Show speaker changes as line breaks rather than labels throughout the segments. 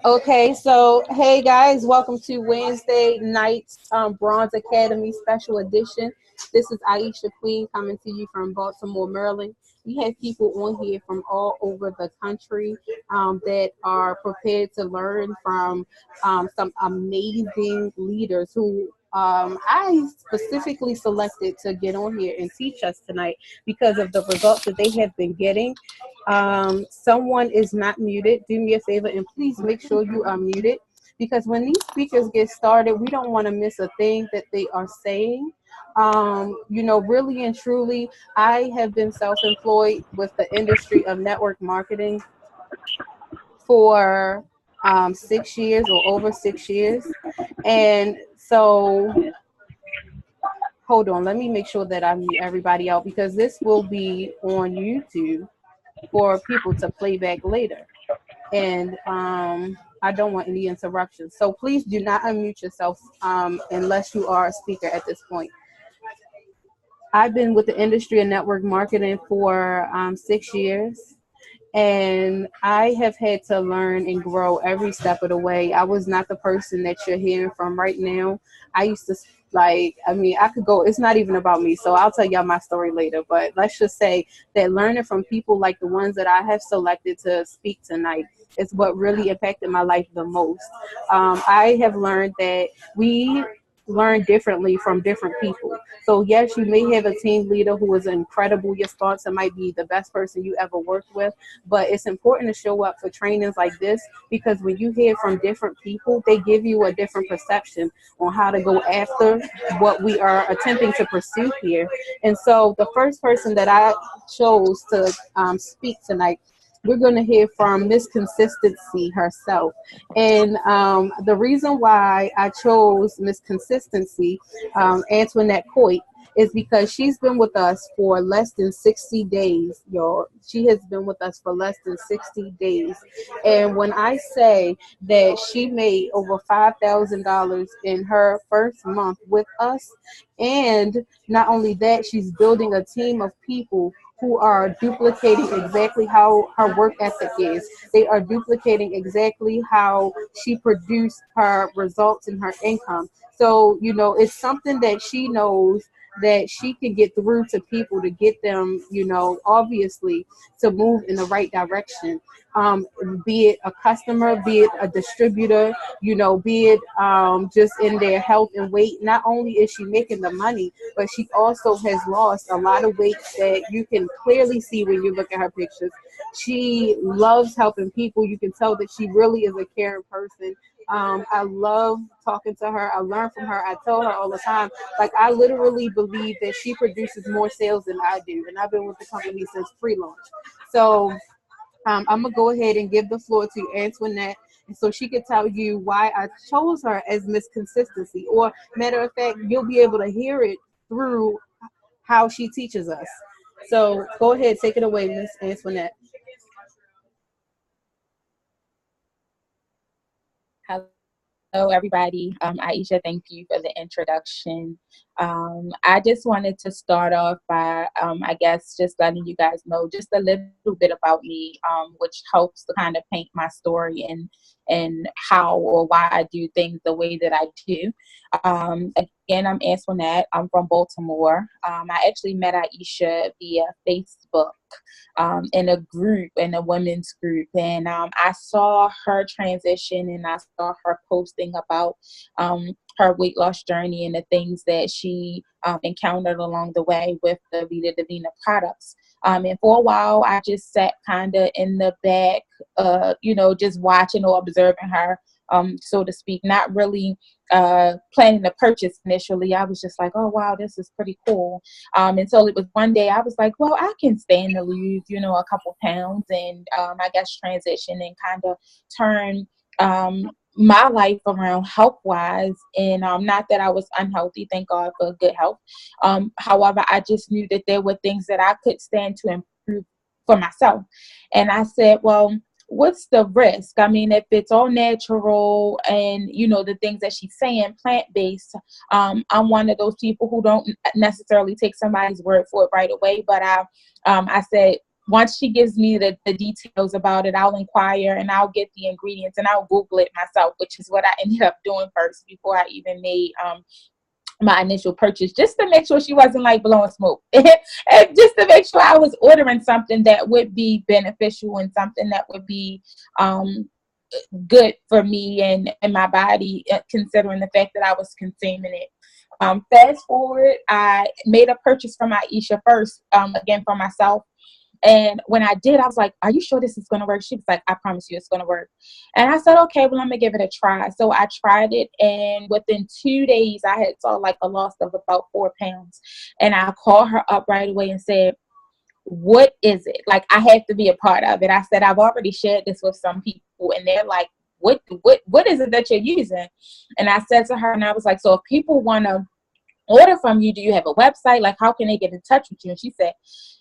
Okay, so hey guys, welcome to Wednesday night's Bronze Academy Special Edition. This is Aiesha Queen coming to you from Baltimore, Maryland. We have people on here from all over the country that are prepared to learn from some amazing leaders who I specifically selected to get on here and teach us tonight because of the results that they have been getting. Someone is not muted. Do me a favor and please make sure you are muted because when these speakers get started, we don't want to miss a thing that they are saying. Really and truly, I have been self employed with the industry of network marketing for 6 years or over 6 years. And so, hold on, let me make sure that I mute everybody out because this will be on YouTube for people to play back later. And I don't want any interruptions. So please do not unmute yourself unless you are a speaker at this point. I've been with the industry of network marketing for 6 years. And I have had to learn and grow every step of the way. I was not the person that you're hearing from right now. I used to I could go, it's not even about me. So I'll tell y'all my story later. But let's just say that learning from people like the ones that I have selected to speak tonight is what really impacted my life the most. I have learned that we learn differently from different people. So yes, you may have a team leader who is incredible. Your sponsor might be the best person you ever worked with, but it's important to show up for trainings like this because when you hear from different people, they give you a different perception on how to go after what we are attempting to pursue here. And so the first person that I chose to speak tonight, we're going to hear from Miss Consistency herself. And the reason why I chose Miss Consistency, Antoinette Coit, is because she's been with us for less than 60 days, y'all. She has been with us for less than 60 days. And when I say that she made over $5,000 in her first month with us, and not only that, she's building a team of people who are duplicating exactly how her work ethic is. They are duplicating exactly how she produced her results and her income. So, it's something that she knows that she can get through to people to get them, obviously to move in the right direction. Be it a customer, be it a distributor, be it just in their health and weight. Not only is she making the money, but she also has lost a lot of weight that you can clearly see when you look at her pictures. She loves helping people. You can tell that she really is a caring person. I love talking to her. I learn from her. I tell her all the time, like, I literally believe that she produces more sales than I do. And I've been with the company since pre-launch. So I'm going to go ahead and give the floor to Antoinette, and so she could tell you why I chose her as Miss Consistency. Or, matter of fact, you'll be able to hear it through how she teaches us. So go ahead, take it away, Miss Antoinette.
Hello, everybody. Aisha, thank you for the introduction. I just wanted to start off by, I guess, just letting you guys know just a little bit about me, which helps to kind of paint my story and how or why I do things the way that I do. Again, I'm Antoinette. I'm from Baltimore. I actually met Aisha via Facebook in a group, in a women's group. And I saw her transition and I saw her posting about her weight loss journey and the things that she encountered along the way with the Vita Divina products. And for a while, I just sat kind of in the back, just watching or observing her, so to speak, not really planning to purchase initially. I was just like, oh, wow, this is pretty cool. Until it was one day I was like, well, I can stand to lose, a couple pounds and I guess transition and kind of turn my life around health wise. And not that I was unhealthy, thank God for good health. However, I just knew that there were things that I could stand to improve for myself. And I said, well, what's the risk? I mean, if it's all natural and, the things that she's saying, plant-based, I'm one of those people who don't necessarily take somebody's word for it right away. But I said, once she gives me the details about it, I'll inquire and I'll get the ingredients and I'll Google it myself, which is what I ended up doing first before I even made my initial purchase, just to make sure she wasn't like blowing smoke and just to make sure I was ordering something that would be beneficial and something that would be good for me and my body, considering the fact that I was consuming it. Fast forward, I made a purchase from Aiesha first, again for myself. And when I did, I was like, are you sure this is going to work? She was like, I promise you it's going to work. And I said, okay, well, I'm going to give it a try. So I tried it. And within 2 days, I had saw like a loss of about 4 pounds. And I called her up right away and said, what is it? Like, I have to be a part of it. I said, I've already shared this with some people. And they're like, what is it that you're using? And I said to her, and I was like, so if people want to order from you, do you have a website? Like, how can they get in touch with you? And she said,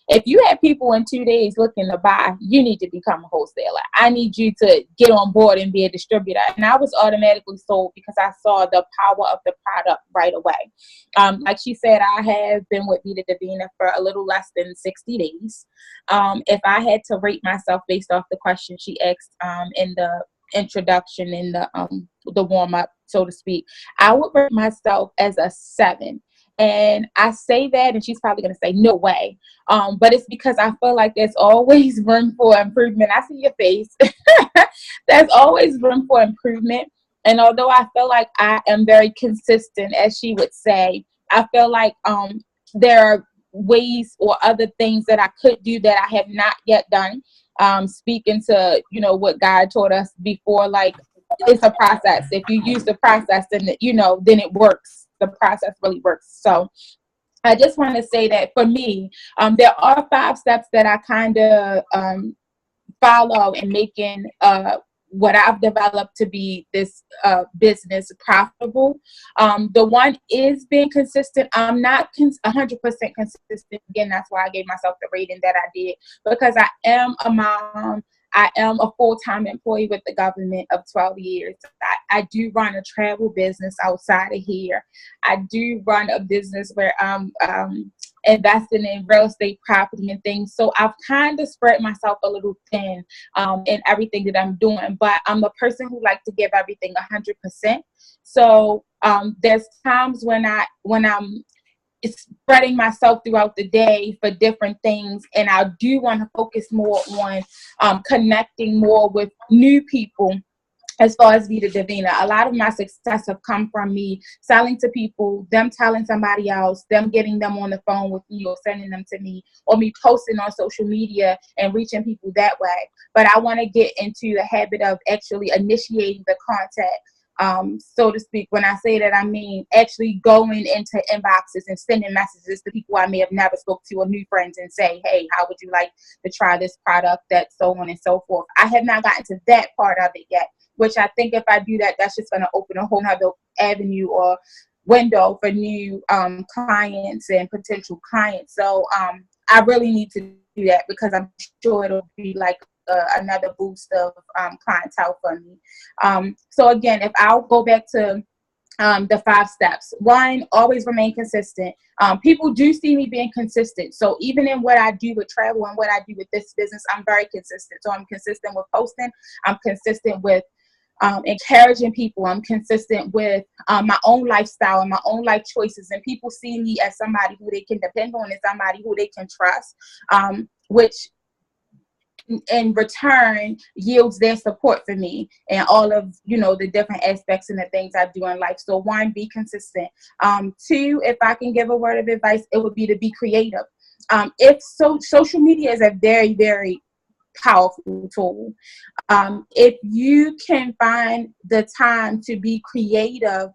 if you have people in 2 days looking to buy, you need to become a wholesaler. I need you to get on board and be a distributor. And I was automatically sold because I saw the power of the product right away. Like she said, I have been with Vita Divina for a little less than 60 days. If I had to rate myself based off the question she asked in the introduction, in the warm-up, so to speak, I would rate myself as a 7. And I say that, and she's probably going to say, no way. But it's because I feel like there's always room for improvement. I see your face. There's always room for improvement. And although I feel like I am very consistent, as she would say, I feel like there are ways or other things that I could do that I have not yet done. Speaking to, what God taught us before, like, it's a process. If you use the process, then then it works. The process really works. So I just want to say that for me, there are 5 steps that I kind of follow in making what I've developed to be this business profitable. The one is being consistent. I'm not 100% consistent. Again, that's why I gave myself the rating that I did, because I am a mom. I am a full-time employee with the government of 12 years. I do run a travel business outside of here. I do run a business where I'm investing in real estate property and things. So I've kind of spread myself a little thin in everything that I'm doing. But I'm a person who likes to give everything 100%. So there's times when I'm spreading myself throughout the day for different things, and I do want to focus more on connecting more with new people. As far as Vita Divina, a lot of my success have come from me selling to people, them telling somebody else, them getting them on the phone with me or sending them to me, or me posting on social media and reaching people that way. But I want to get into the habit of actually initiating the contact. So to speak. When I say that, I mean actually going into inboxes and sending messages to people I may have never spoke to, or new friends, and say, hey, how would you like to try this product, that, so on and so forth. I have not gotten to that part of it yet, which I think if I do that, that's just going to open a whole nother avenue or window for new clients and potential clients. So I really need to do that, because I'm sure it'll be like another boost of clientele for me. So again, if I'll go back to the 5 steps. 1, always remain consistent. People do see me being consistent. So even in what I do with travel and what I do with this business, I'm very consistent. So I'm consistent with posting. I'm consistent with encouraging people. I'm consistent with my own lifestyle and my own life choices. And people see me as somebody who they can depend on and somebody who they can trust, which in return yields their support for me and all of the different aspects and the things I do in life. So 1, be consistent. 2, if I can give a word of advice, it would be to be creative. Social media is a very, very powerful tool. If you can find the time to be creative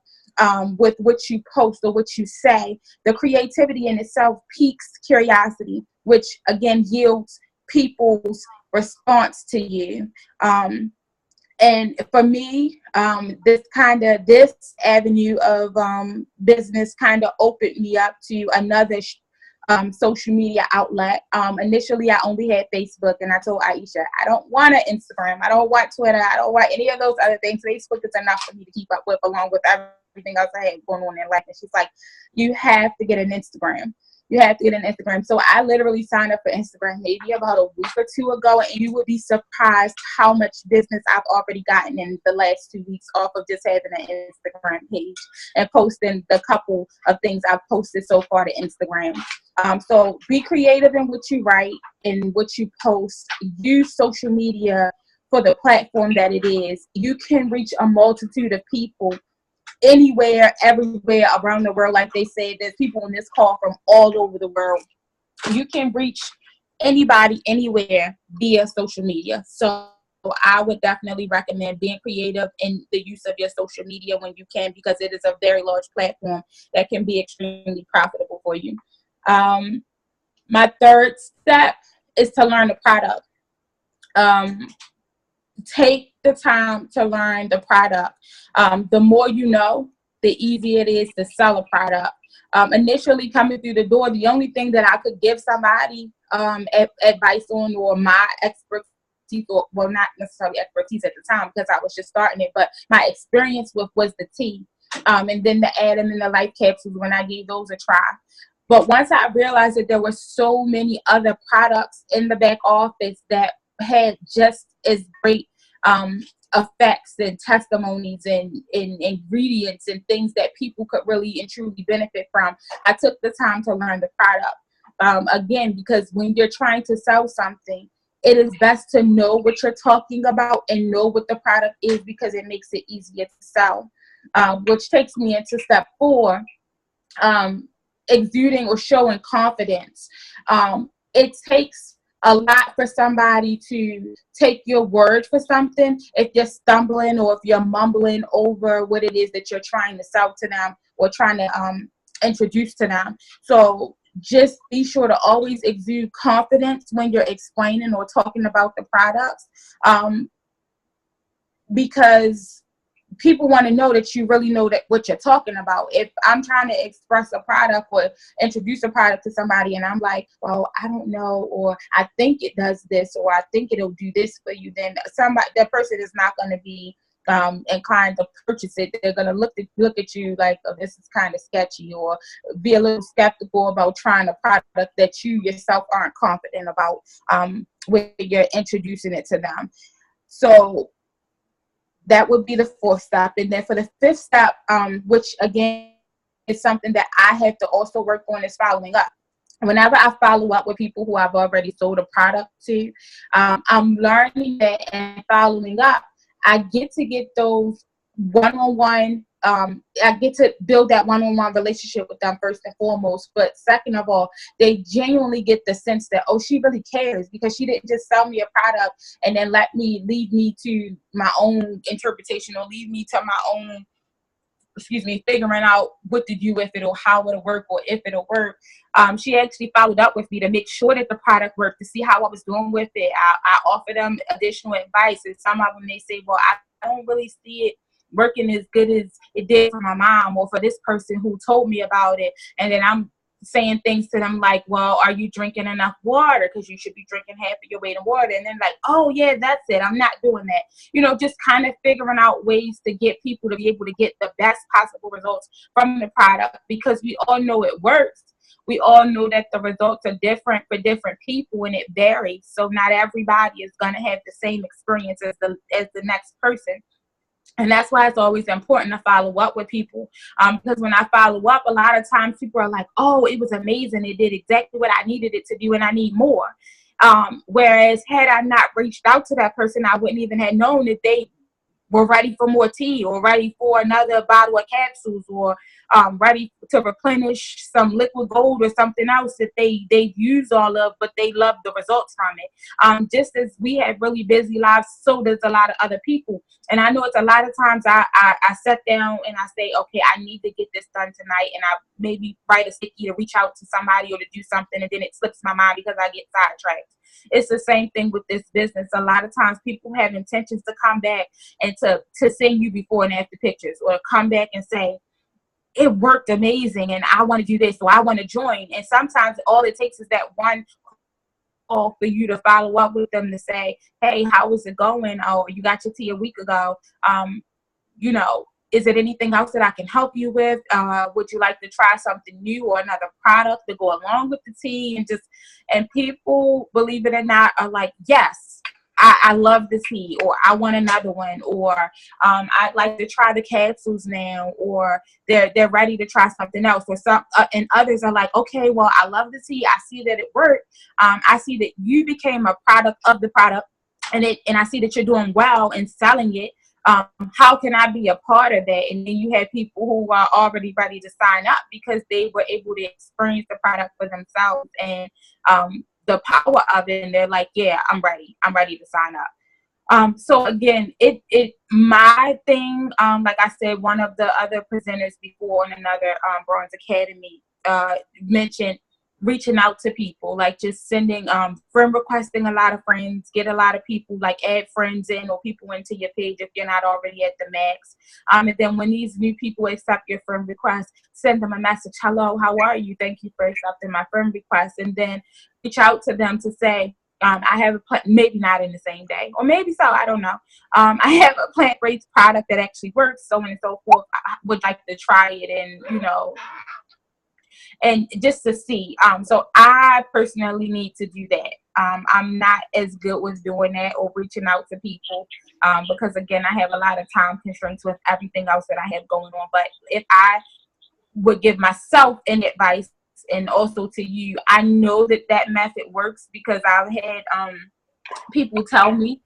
with what you post or what you say, the creativity in itself piques curiosity, which again yields people's response to you. And for me, this avenue of business kind of opened me up to another social media outlet. Initially, I only had Facebook, and I told Aiesha, I don't want an Instagram, I don't want Twitter, I don't want any of those other things. Facebook is enough for me to keep up with, along with everything else I had going on in life. And she's like, you have to get an Instagram. You have to get an Instagram. So I literally signed up for Instagram maybe about a week or two ago, and you would be surprised how much business I've already gotten in the last 2 weeks off of just having an Instagram page and posting the couple of things I've posted so far to Instagram. So be creative in what you write and what you post. Use social media for the platform that it is. You can reach a multitude of people anywhere, everywhere around the world. Like they say, there's people on this call from all over the world. You can reach anybody, anywhere via social media. So I would definitely recommend being creative in the use of your social media when you can, because it is a very large platform that can be extremely profitable for you. My third step is to learn the product. Take the time to learn the product. The more you know, the easier it is to sell a product. Initially coming through the door, the only thing that I could give somebody advice on, or my expertise, or well, not necessarily expertise at the time because I was just starting it, but my experience with was the tea, and then the Atom and the Life capsules when I gave those a try. But once I realized that there were so many other products in the back office that had just as great effects and testimonies and ingredients and things that people could really and truly benefit from, I took the time to learn the product. Again, because when you're trying to sell something, it is best to know what you're talking about and know what the product is, because it makes it easier to sell. Which takes me into step 4, exuding or showing confidence. It takes a lot for somebody to take your word for something if you're stumbling or if you're mumbling over what it is that you're trying to sell to them or trying to introduce to them. So just be sure to always exude confidence when you're explaining or talking about the products, because people want to know that you really know that what you're talking about. If I'm trying to express a product or introduce a product to somebody and I'm like, well, I don't know, or I think it does this, or I think it'll do this for you, then that person is not going to be inclined to purchase it. They're going to look at you like, oh, this is kind of sketchy, or be a little skeptical about trying a product that you yourself aren't confident about when you're introducing it to them. So that would be the 4th step. And then for the 5th step, which again is something that I have to also work on, is following up. Whenever I follow up with people who I've already sold a product to, I'm learning that and following up, I get to get those one-on-one, I get to build that one-on-one relationship with them first and foremost. But second of all, they genuinely get the sense that, oh, she really cares, because she didn't just sell me a product and then lead me to my own interpretation, or lead me to my own, figuring out what to do with it, or how it'll work, or if it'll work. She actually followed up with me to make sure that the product worked, to see how I was doing with it. I offer them additional advice, and some of them, they say, well, I don't really see it working as good as it did for my mom or for this person who told me about it. And then I'm saying things to them like, well, are you drinking enough water? Because you should be drinking half of your weight in water. And then like, oh yeah, that's it, I'm not doing that. Just kind of figuring out ways to get people to be able to get the best possible results from the product, because we all know it works. We all know that the results are different for different people, and it varies. So not everybody is going to have the same experience as the next person. And that's why it's always important to follow up with people. Because when I follow up, a lot of times people are like, oh, it was amazing. It did exactly what I needed it to do, and I need more. Whereas had I not reached out to that person, I wouldn't even have known that they were ready for more tea, or ready for another bottle of capsules, or ready to replenish some liquid gold or something else that they've used all of, but they love the results from it. Just as we have really busy lives, so does a lot of other people. And I know it's a lot of times I sit down and I say, okay, I need to get this done tonight, and I maybe write a sticky to reach out to somebody or to do something, and then it slips my mind because I get sidetracked. It's the same thing with this business. A lot of times people have intentions to come back and to send you before and after pictures, or come back and say, it worked amazing and I want to do this, so I want to join. And sometimes all it takes is that one call for you to follow up with them to say, hey, how is it going? Oh, you got your tea a week ago. is it anything else that I can help you with? Would you like to try something new or another product to go along with the tea? And people, believe it or not, are like, yes, I love the tea, or I want another one, or I'd like to try the capsules now, or they're ready to try something else, or some, and others are like, okay, well, I love the tea. I see that it worked. I see that you became a product of the product, and I see that you're doing well in selling it. How can I be a part of that? And then you have people who are already ready to sign up because they were able to experience the product for themselves and the power of it. And they're like, yeah, I'm ready to sign up. So again, my thing, like I said, one of the other presenters before on another Bronze Academy mentioned reaching out to people, like just sending friend requesting a lot of friends, get a lot of people, like add friends in or people into your page if you're not already at the max. And then when these new people accept your friend request, send them a message. Hello, how are you? Thank you for accepting my friend request. And then reach out to them to say, I have a plant, maybe not in the same day, or maybe so, I don't know. I have a plant-based product that actually works, so on and so forth. I would like to try it, and and just to see. So I personally need to do that. I'm not as good with doing that or reaching out to people because, again, I have a lot of time constraints with everything else that I have going on. But if I would give myself an advice, and also to you, I know that method works because I've had people tell me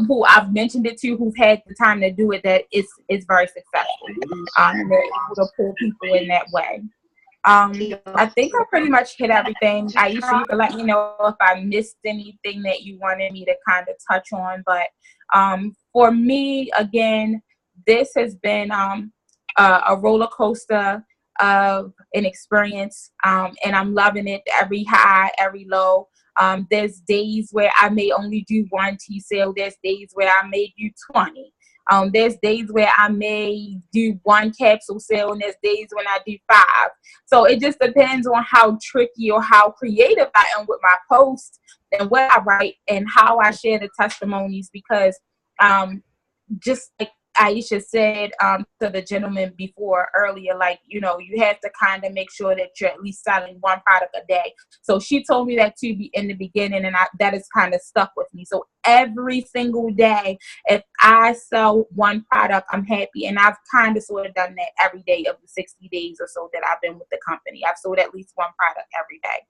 who I've mentioned it to, who've had the time to do it, that it's very successful. And they're able to pull people in that way. I think I pretty much hit everything. Aiesha, you can let me know if I missed anything that you wanted me to kind of touch on. But for me, again, this has been a roller coaster of an experience, and I'm loving it. Every high, every low. There's days where I may only do one tea sale. There's days where I may do 20. There's days where I may do one capsule sale, and there's days when I do 5. So it just depends on how tricky or how creative I am with my posts and what I write and how I share the testimonies. Because just like Aiesha said to the gentleman before earlier, like, you have to kind of make sure that you're at least selling one product a day. So she told me that to be in the beginning, and that is kind of stuck with me. So every single day, if I sell one product, I'm happy. And I've kind of sort of done that every day of the 60 days or so that I've been with the company. I've sold at least one product every day.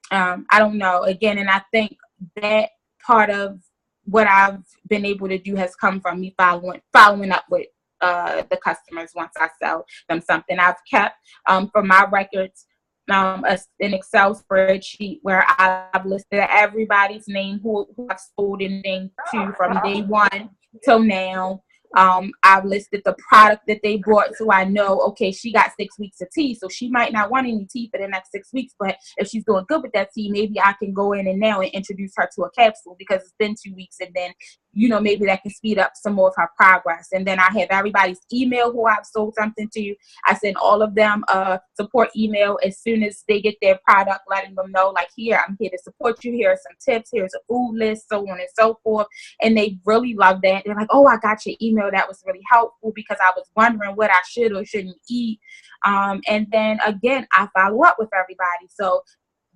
I don't know. Again, and I think that part of what I've been able to do has come from me following up with the customers once I sell them something. I've kept for my records an Excel spreadsheet where I've listed everybody's name who I've sold anything to from day one till now. I've listed the product that they bought, so I know, okay, she got 6 weeks of tea, so she might not want any tea for the next 6 weeks, but if she's doing good with that tea, maybe I can go in and now and introduce her to a capsule because it's been 2 weeks, and then, maybe that can speed up some more of her progress. And then I have everybody's email who I've sold something to. I send all of them a support email as soon as they get their product, letting them know, like, here, I'm here to support you. Here are some tips. Here's a food list, so on and so forth. And they really love that. They're like, oh, I got your email. That was really helpful because I was wondering what I should or shouldn't eat. And then, again, I follow up with everybody. So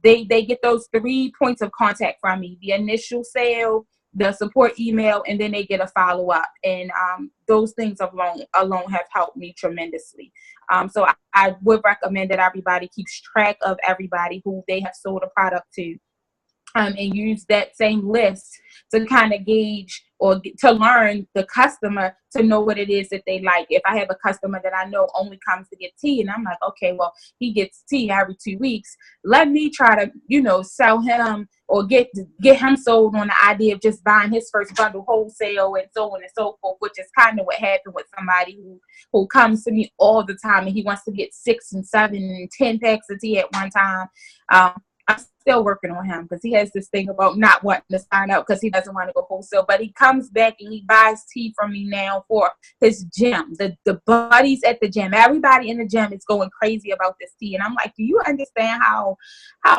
they get those 3 points of contact from me: the initial sale, the support email, and then they get a follow-up. And those things alone have helped me tremendously. So I would recommend that everybody keeps track of everybody who they have sold a product to, and use that same list to kind of gauge or to learn the customer, to know what it is that they like. If I have a customer that I know only comes to get tea, and I'm like, okay, well, he gets tea every 2 weeks, let me try to, sell him or get him sold on the idea of just buying his first bundle wholesale, and so on and so forth, which is kind of what happened with somebody who comes to me all the time, and he wants to get 6 and 7 and 10 packs of tea at one time. I'm still working on him because he has this thing about not wanting to sign up because he doesn't want to go wholesale. But he comes back and he buys tea from me now for his gym. The buddies at the gym, everybody in the gym is going crazy about this tea. And I'm like, do you understand how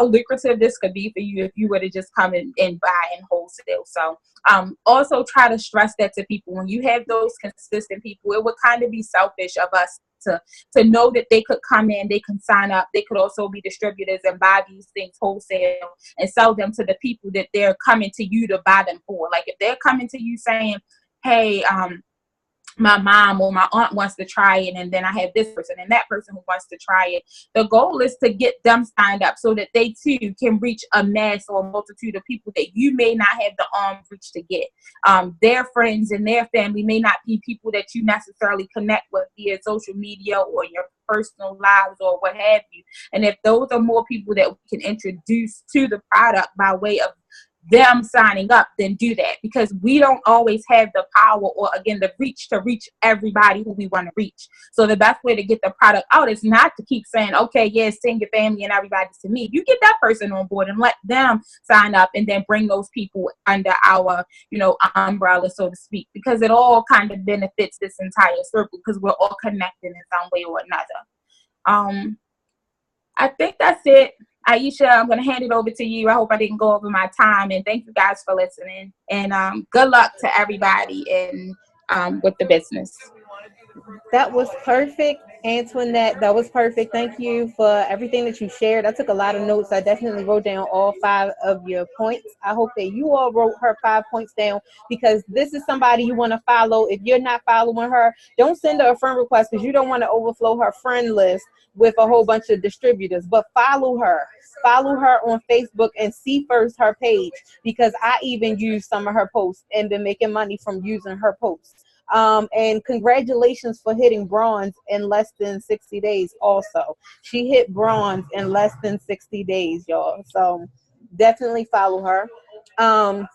lucrative this could be for you if you were to just come in and buy in wholesale? So also try to stress that to people. When you have those consistent people, it would kind of be selfish of us to know that they could come in, they can sign up, they could also be distributors and buy these things wholesale and sell them to the people that they're coming to you to buy them for. Like if they're coming to you saying, hey, my mom or my aunt wants to try it, and then I have this person and that person who wants to try it. The goal is to get them signed up so that they too can reach a mass or a multitude of people that you may not have the arm reach to get. Their friends and their family may not be people that you necessarily connect with via social media or your personal lives or what have you. And if those are more people that we can introduce to the product by way of them signing up, then do that, because we don't always have the power or again the reach to reach everybody who we want to reach. So the best way to get the product out is not to keep saying, okay, yes, send your family and everybody to me. You get that person on board and let them sign up and then bring those people under our, umbrella, so to speak, because it all kind of benefits this entire circle because we're all connected in some way or another. I think that's it. Aiesha, I'm going to hand it over to you. I hope I didn't go over my time, and thank you guys for listening. And good luck to everybody in with the business.
That was perfect, Antoinette. That was perfect. Thank you for everything that you shared. I took a lot of notes. I definitely wrote down all 5 of your points. I hope that you all wrote her 5 points down, because this is somebody you want to follow. If you're not following her, don't send her a friend request because you don't want to overflow her friend list with a whole bunch of distributors. But follow her. Follow her on Facebook and see first her page, because I even use some of her posts and been making money from using her posts. And congratulations for hitting bronze in less than 60 days also. She hit bronze in less than 60 days, y'all. So definitely follow her. So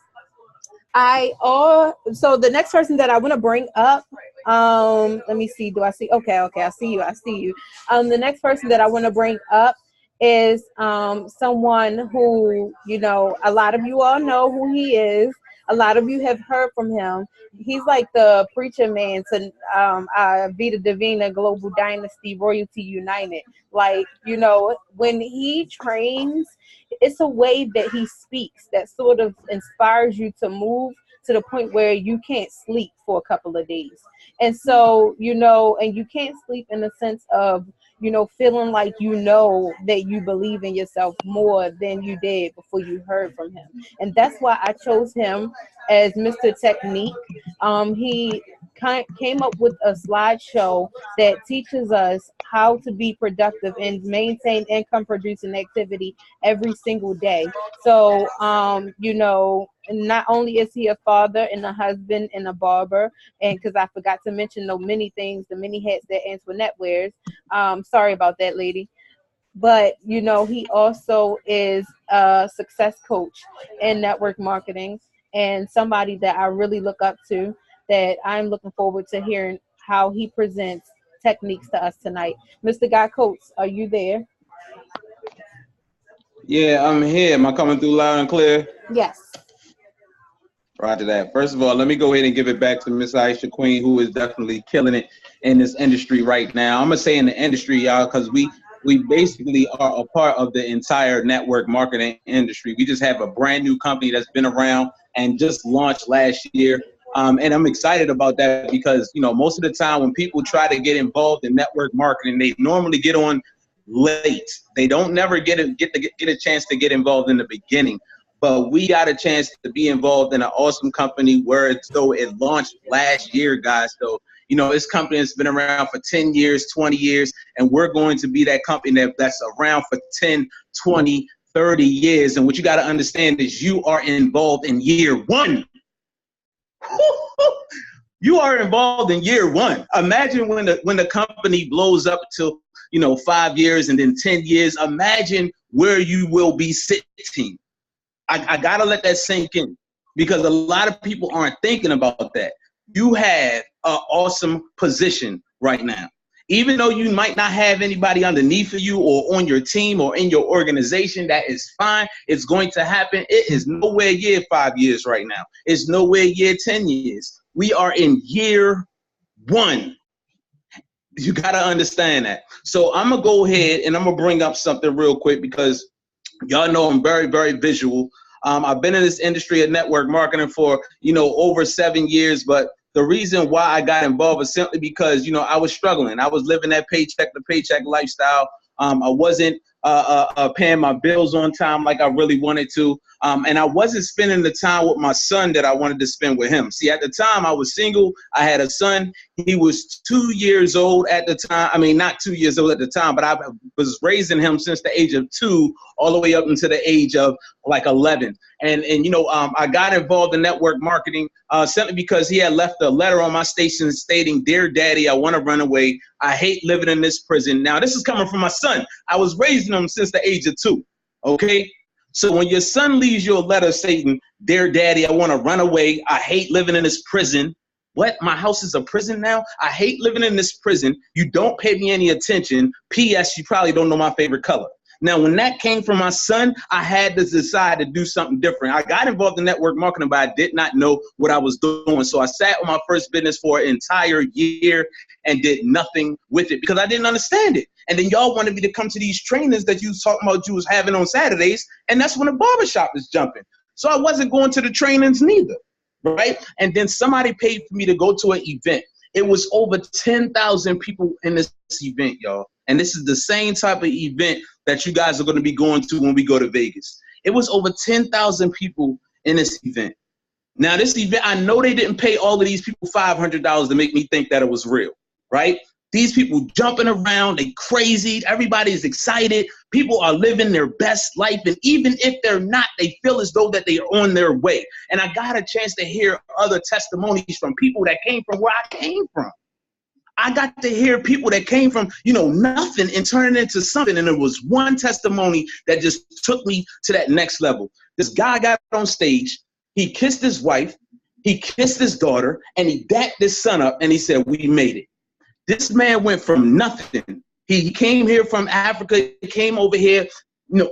the next person that I want to bring up, let me see, do I see? Okay, I see you. The next person that I want to bring up is someone who, a lot of you all know who he is. A lot of you have heard from him. He's like the preacher man to Vita Divina, Global Dynasty, Royalty United. Like, when he trains, it's a way that he speaks that sort of inspires you to move to the point where you can't sleep for a couple of days. And so, and you can't sleep in the sense of, feeling like that you believe in yourself more than you did before you heard from him. And that's why I chose him as Mr. Technique. He came up with a slideshow that teaches us how to be productive and maintain income producing activity every single day. So, not only is he a father and a husband and a barber, and because I forgot to mention the many hats that Antoinette wears. Sorry about that, lady. But, he also is a success coach in network marketing and somebody that I really look up to, that I'm looking forward to hearing how he presents techniques to us tonight. Mr. Gyeke, are you there?
Yeah, I'm here. Am I coming through loud and clear?
Yes.
Roger that. First of all, let me go ahead and give it back to Miss Aiesha Queen, who is definitely killing it in this industry right now. I'm going to say in the industry, y'all, because we basically are a part of the entire network marketing industry. We just have a brand new company that's been around and just launched last year. And I'm excited about that because, most of the time when people try to get involved in network marketing, they normally get on late. They don't never get a chance to get involved in the beginning. But we got a chance to be involved in an awesome company where it launched last year, guys. So, this company has been around for 10 years, 20 years, and we're going to be that company that's around for 10, 20, 30 years. And what you got to understand is you are involved in year 1. You are involved in year 1. Imagine when the company blows up to 5 years and then 10 years. Imagine where you will be sitting. I gotta let that sink in, because a lot of people aren't thinking about that. You have an awesome position right now. Even though you might not have anybody underneath of you or on your team or in your organization, that is fine. It's going to happen. It is nowhere near 5 years right now. It's nowhere near 10 years. We are in year 1. You got to understand that. So I'm going to go ahead and I'm going to bring up something real quick because y'all know I'm very, very visual. I've been in this industry of network marketing for, over 7 years, but the reason why I got involved is simply because, I was struggling. I was living that paycheck to paycheck lifestyle. I wasn't paying my bills on time like I really wanted to. And I wasn't spending the time with my son that I wanted to spend with him. See, at the time I was single. I had a son. He was 2 years old at the time. I mean, not 2 years old at the time, but I was raising him since the age of 2 all the way up into the age of like 11. And I got involved in network marketing simply because he had left a letter on my station stating, "Dear Daddy, I want to run away. I hate living in this prison." Now, this is coming from my son. I was raising him since the age of 2. Okay. So when your son leaves you a letter stating, "Dear Daddy, I want to run away. I hate living in this prison." What? My house is a prison now? I hate living in this prison. You don't pay me any attention. P.S. You probably don't know my favorite color. Now, when that came from my son, I had to decide to do something different. I got involved in network marketing, but I did not know what I was doing. So I sat on my first business for an entire year and did nothing with it because I didn't understand it. And then y'all wanted me to come to these trainings that you was talking about you was having on Saturdays, and that's when the barbershop is jumping. So I wasn't going to the trainings neither, right? And then somebody paid for me to go to an event. It was over 10,000 people in this event, y'all. And this is the same type of event that you guys are going to be going to when we go to Vegas. It was over 10,000 people in this event. Now, this event, I know they didn't pay all of these people $500 to make me think that it was real, right? These people jumping around, they crazy, everybody's excited. People are living their best life. And even if they're not, they feel as though that they are on their way. And I got a chance to hear other testimonies from people that came from where I came from. I got to hear people that came from, nothing and turning into something. And there was one testimony that just took me to that next level. This guy got on stage. He kissed his wife. He kissed his daughter. And he dapped his son up. And he said, "We made it." This man went from nothing. He came here from Africa. He came over here.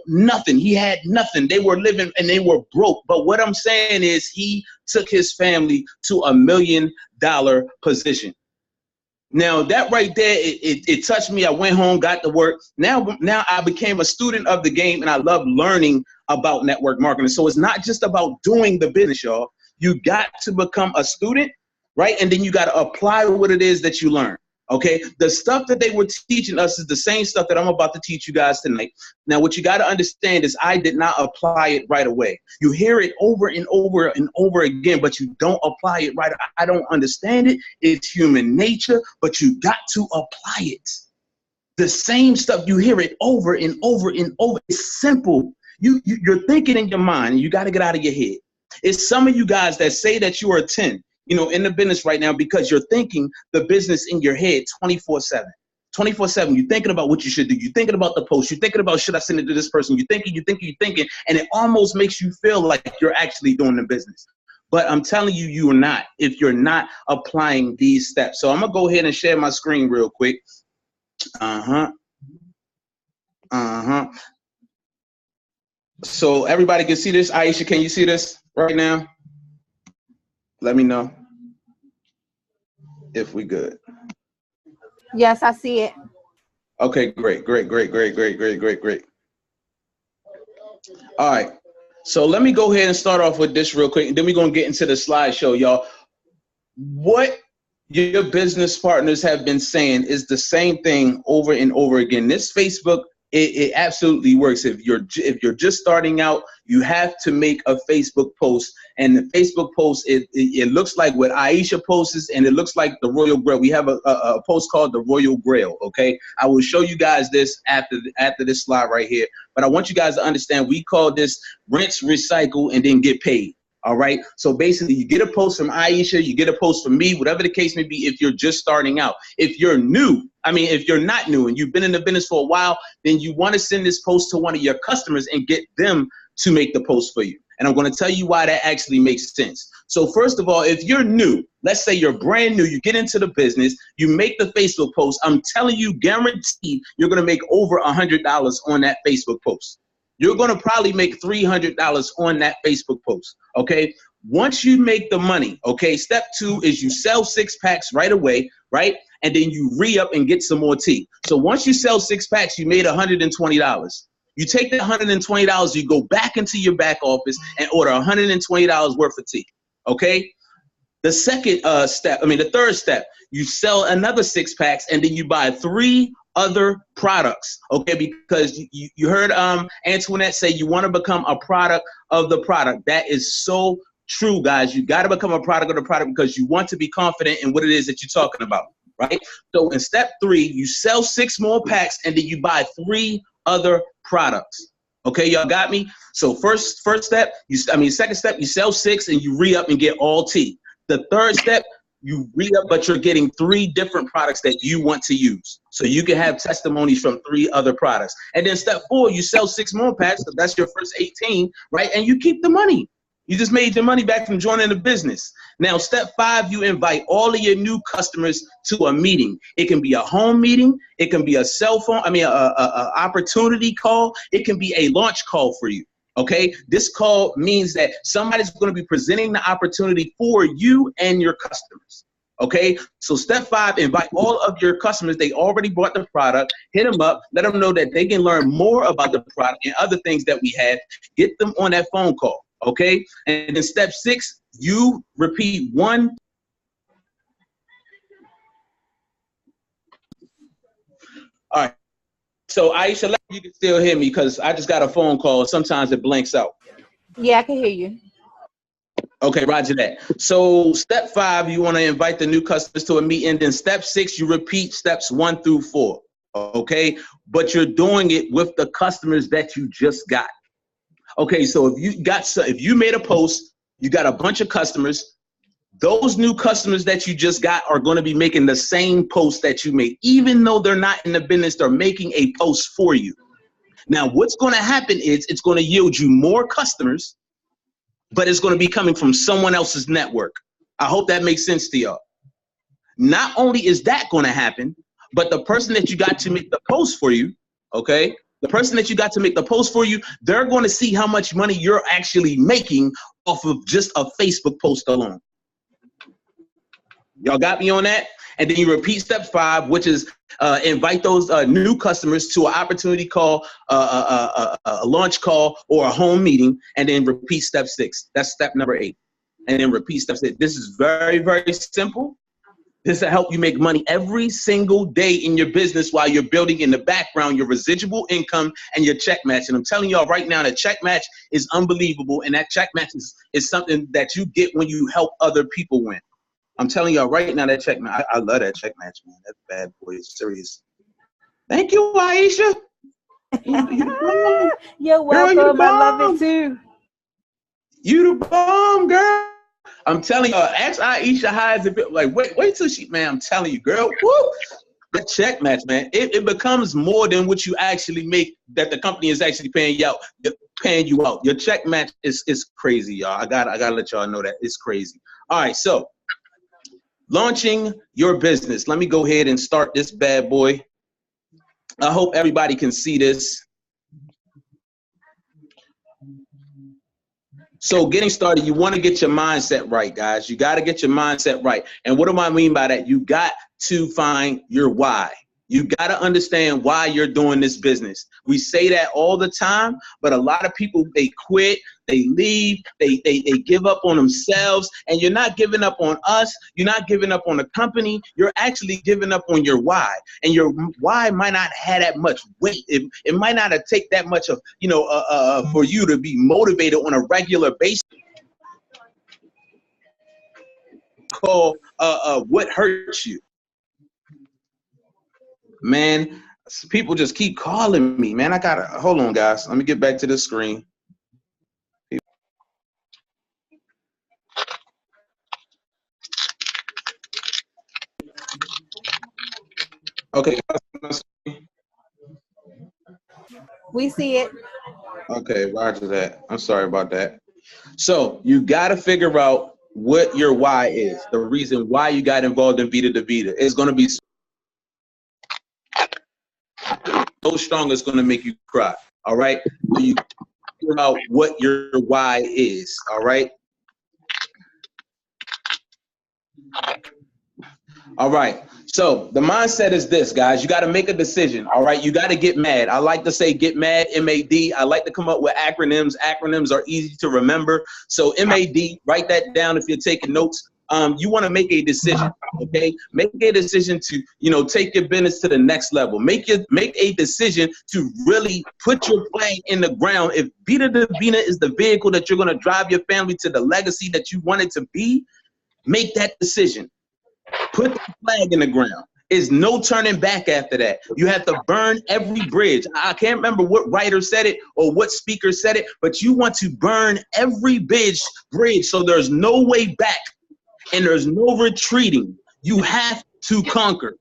Nothing. He had nothing. They were living and they were broke. But what I'm saying is he took his family to $1 million position. Now that right there, it touched me. I went home, got to work. Now I became a student of the game, and I love learning about network marketing. So it's not just about doing the business, y'all. You got to become a student, right? And then you got to apply what it is that you learn. Okay, the stuff that they were teaching us is the same stuff that I'm about to teach you guys tonight. Now, what you got to understand is I did not apply it right away. You hear it over and over and over again, but you don't apply it right. I don't understand it. It's human nature, but you got to apply it. The same stuff, you hear it over and over and over. It's simple. You're thinking in your mind, and you got to get out of your head. It's some of you guys that say that you are a 10. In the business right now because you're thinking the business in your head 24/7. 24/7. You're thinking about what you should do. You're thinking about the post. You're thinking about, should I send it to this person? You're thinking, and it almost makes you feel like you're actually doing the business. But I'm telling you, you are not if you're not applying these steps. So I'm going to go ahead and share my screen real quick. So everybody can see this. Aiesha, can you see this right now? Let me know if we good.
Yes, I see it.
Okay, great. All right. So let me go ahead and start off with this real quick, and then we're going to get into the slideshow, y'all. What your business partners have been saying is the same thing over and over again. This Facebook, it absolutely works. If you're just starting out, you have to make a Facebook post, and the Facebook post it looks like what Aiesha posts, and it looks like the Royal Grail. We have a post called the Royal Grail. Okay, I will show you guys this after this slide right here. But I want you guys to understand we call this rinse, recycle, and then get paid. All right. So basically, you get a post from Aiesha, you get a post from me, whatever the case may be, if you're just starting out. If you're new, if you're not new and you've been in the business for a while, then you want to send this post to one of your customers and get them to make the post for you. And I'm going to tell you why that actually makes sense. So first of all, if you're new, let's say you're brand new, you get into the business, you make the Facebook post, I'm telling you, guaranteed, you're going to make over $100 on that Facebook post. You're going to probably make $300 on that Facebook post, okay? Once you make the money, okay, step 2 is you sell 6 packs right away, right? And then you re-up and get some more tea. So once you sell 6 packs, you made $120. You take that $120, you go back into your back office and order $120 worth of tea, okay? The second the third step, you sell another 6 packs and then you buy 3 other products, okay? Because you heard Antoinette say you want to become a product of the product. That is so true, guys. You got to become a product of the product because you want to be confident in what it is that you're talking about, right? So in step 3, you sell 6 more packs and then you buy 3 other products. Okay, y'all got me? So second step, you sell 6 and you re-up and get all tea. The third step, you re-up, but you're getting 3 different products that you want to use. So you can have testimonies from 3 other products. And then step 4, you sell 6 more packs, so that's your first 18, right? And you keep the money. You just made your money back from joining the business. Now, step 5, you invite all of your new customers to a meeting. It can be a home meeting. It can be a cell phone, a opportunity call. It can be a launch call for you, okay? This call means that somebody's going to be presenting the opportunity for you and your customers, okay? So step 5, invite all of your customers. They already bought the product. Hit them up. Let them know that they can learn more about the product and other things that we have. Get them on that phone call. Okay, and then step 6, you repeat 1. All right. So Aiesha, let me, you can still hear me because I just got a phone call. Sometimes it blanks out.
Yeah, I can hear you.
Okay, roger that. So step 5, you want to invite the new customers to a meeting. Then step 6, you repeat steps 1 through 4. Okay, but you're doing it with the customers that you just got. Okay, so if you made a post, you got a bunch of customers, those new customers that you just got are going to be making the same post that you made. Even though they're not in the business, they're making a post for you. Now, what's going to happen is it's going to yield you more customers, but it's going to be coming from someone else's network. I hope that makes sense to y'all. Not only is that going to happen, but the person that you got to make the post for you, okay, the person that you got to make the post for you, they're going to see how much money you're actually making off of just a Facebook post alone. Y'all got me on that? And then you repeat step 5, which is invite those new customers to an opportunity call, a launch call, or a home meeting, and then repeat step 6. That's step number 8. And then repeat step 6. This is very, very simple. This will help you make money every single day in your business while you're building in the background your residual income and your check match. And I'm telling y'all right now, that check match is unbelievable. And that check match is something that you get when you help other people win. I'm telling y'all right now, that check match, I love that check match, man. That bad boy is serious. Thank you, Aiesha.
You're welcome. Girl, I love it too.
You the bomb, girl. I'm telling you, ask Aiesha how is it. Like, wait till she, man. I'm telling you, girl. Woo, that check match, man. It becomes more than what you actually make. That the company is actually paying you out. Your check match is crazy, y'all. I gotta let y'all know that it's crazy. All right, so launching your business. Let me go ahead and start this bad boy. I hope everybody can see this. So getting started, you want to get your mindset right, guys. You got to get your mindset right. And what do I mean by that? You got to find your why. You got to understand why you're doing this business. We say that all the time, but a lot of people, they quit, they leave, they give up on themselves, and you're not giving up on us. You're not giving up on the company. You're actually giving up on your why. And your why might not have that much weight. It might not have take that much of, for you to be motivated on a regular basis. Call what hurts you. Man, people just keep calling me, man. I gotta, hold on, guys. Let me get back to the screen. Okay.
We see it.
Okay, roger that. I'm sorry about that. So you got to figure out what your why is. The reason why you got involved in Vita to Vita is going to be so strong it's going to make you cry. All right. So you figure out what your why is. All right. All right. So the mindset is this, guys. You got to make a decision. All right. You got to get mad. I like to say get mad, MAD. I like to come up with acronyms. Acronyms are easy to remember. So MAD, write that down if you're taking notes. You want to make a decision. Okay. Make a decision to, take your business to the next level. Make a decision to really put your flag in the ground. If Vita Divina is the vehicle that you're going to drive your family to the legacy that you want it to be, make that decision. Put the flag in the ground. There's no turning back after that. You have to burn every bridge. I can't remember what writer said it or what speaker said it, but you want to burn every bridge so there's no way back and there's no retreating. You have to conquer.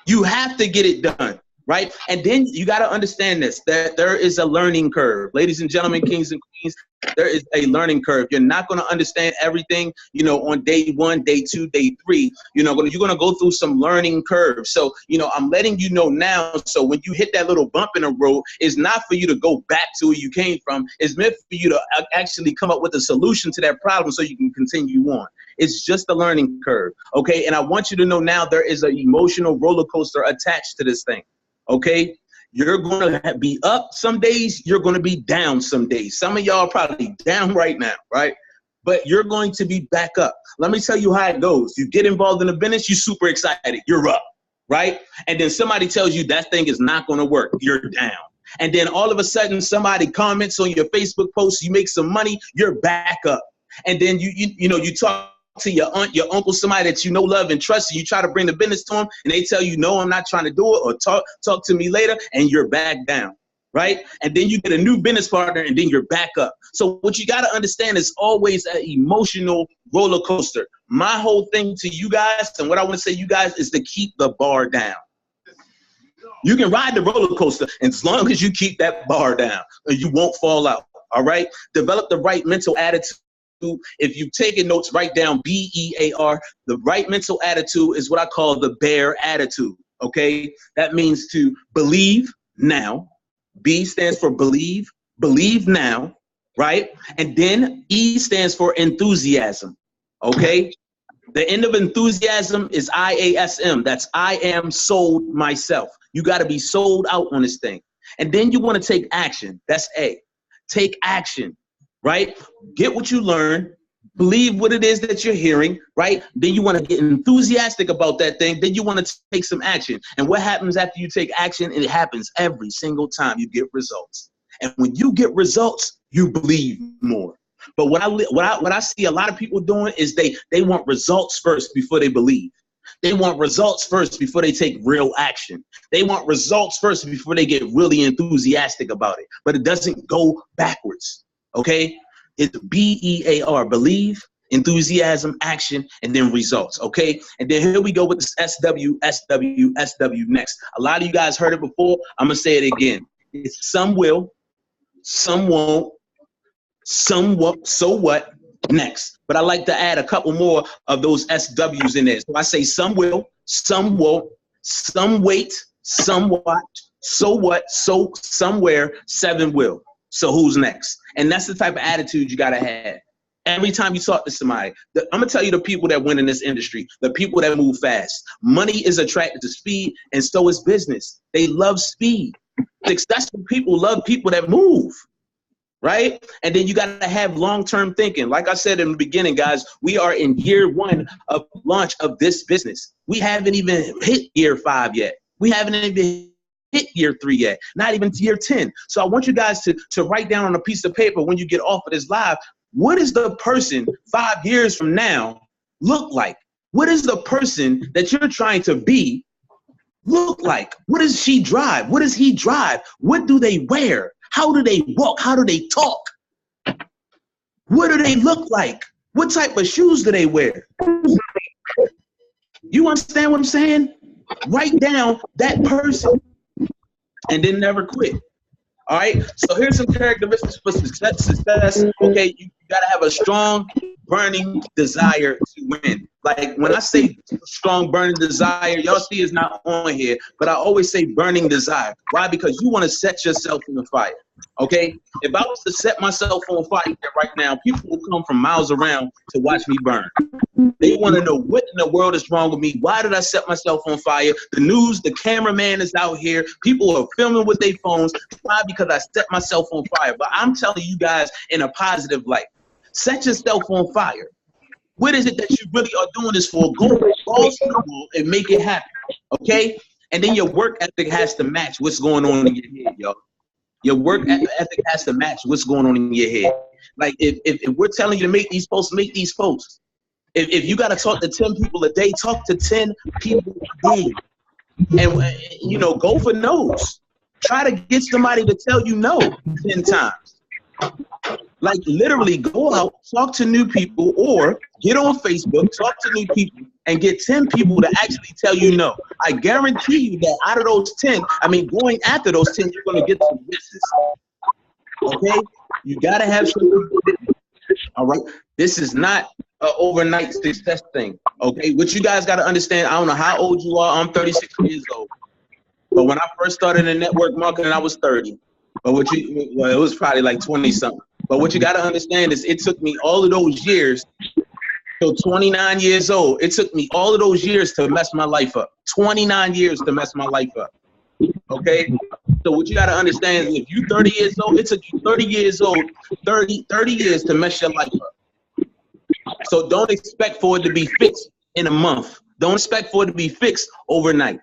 You have to get it done, right? And then you got to understand this, that there is a learning curve. Ladies and gentlemen, kings and queens, there is a learning curve. You're not going to understand everything, on day 1, day 2, day 3. You're going to go through some learning curves. So, I'm letting you know now. So when you hit that little bump in the road, it's not for you to go back to where you came from. It's meant for you to actually come up with a solution to that problem so you can continue on. It's just a learning curve. Okay. And I want you to know now there is an emotional roller coaster attached to this thing. Okay. You're going to be up some days. You're going to be down some days. Some of y'all are probably down right now, right? But you're going to be back up. Let me tell you how it goes. You get involved in a business, you're super excited. You're up, right? And then somebody tells you that thing is not going to work. You're down. And then all of a sudden, somebody comments on your Facebook post. You make some money. You're back up. And then you talk to your aunt, your uncle, somebody that you know, love, and trust, and you try to bring the business to them, and they tell you, no, I'm not trying to do it, or talk to me later, and you're back down, right? And then you get a new business partner, and then you're back up. So what you got to understand is always an emotional roller coaster. My whole thing to you guys, and what I want to say to you guys, is to keep the bar down. You can ride the roller coaster as long as you keep that bar down, and you won't fall out, all right? Develop the right mental attitude. If you've taken notes, write down BEAR. The right mental attitude is what I call the bear attitude, okay? That means to believe now. B stands for believe now, right? And then E stands for enthusiasm, okay? The end of enthusiasm is IASM. That's I am sold myself. You got to be sold out on this thing. And then you want to take action. That's A. Take action. Right? Get what you learn, believe what it is that you're hearing, right? Then you want to get enthusiastic about that thing. Then you want to take some action. And what happens after you take action? It happens every single time you get results. And when you get results, you believe more. But what I see a lot of people doing is they want results first before they believe. They want results first before they take real action. They want results first before they get really enthusiastic about it. But it doesn't go backwards. Okay, it's BEAR, believe, enthusiasm, action, and then results. Okay, and then here we go with this SW next. A lot of you guys heard it before. I'm gonna say it again. It's some will, some won't, somewhat, so what, next. But I like to add a couple more of those SWs in there. So I say some will, some won't, some wait, somewhat, so what, so somewhere, 7 will. So who's next? And that's the type of attitude you got to have. Every time you talk to somebody, I'm going to tell you the people that win in this industry, the people that move fast. Money is attracted to speed, and so is business. They love speed. Successful people love people that move, right? And then you got to have long-term thinking. Like I said in the beginning, guys, we are in year 1 of launch of this business. We haven't even hit year 5 yet. We haven't even hit year 3 yet, not even year 10. So I want you guys to write down on a piece of paper when you get off of this live, what is the person 5 years from now look like? What is the person that you're trying to be look like? What does she drive? What does he drive? What do they wear? How do they walk? How do they talk? What do they look like? What type of shoes do they wear? You understand what I'm saying? Write down that person and then never quit. All right. So here's some characteristics for success. Okay, you gotta have a strong, burning desire to win. Like when I say strong, burning desire, y'all see it's not on here, but I always say burning desire. Why? Because you want to set yourself on the fire. Okay. If I was to set myself on fire right now, people will come from miles around to watch me burn. They want to know what in the world is wrong with me. Why did I set myself on fire? The news, the cameraman is out here. People are filming with their phones. Why? Because I set myself on fire. But I'm telling you guys in a positive light, set yourself on fire. What is it that you really are doing this for? Go balls to the wall and make it happen, okay? And then your work ethic has to match what's going on in your head, yo. Your work ethic has to match what's going on in your head. Like if we're telling you to make these posts, make these posts. If you got to talk to 10 people a day, talk to 10 people a day. And, you know, go for no's. Try to get somebody to tell you no 10 times. Like literally go out, talk to new people, or get on Facebook, talk to new people, and get 10 people to actually tell you no. I guarantee you that out of those 10, I mean, going after those 10, you're going to get some yeses. Okay? You got to have some. All right? This is not an overnight success thing. Okay? What you guys got to understand, I don't know how old you are. I'm 36 years old. But when I first started in network marketing, I was 30. But well, it was probably like 20 something. But what you got to understand is it took me all of those years, till 29 years old, it took me all of those years to mess my life up. 29 years to mess my life up. Okay? So what you got to understand is if you're 30 years old, it took you 30 years old, 30 years to mess your life up. So don't expect for it to be fixed in a month. Don't expect for it to be fixed overnight.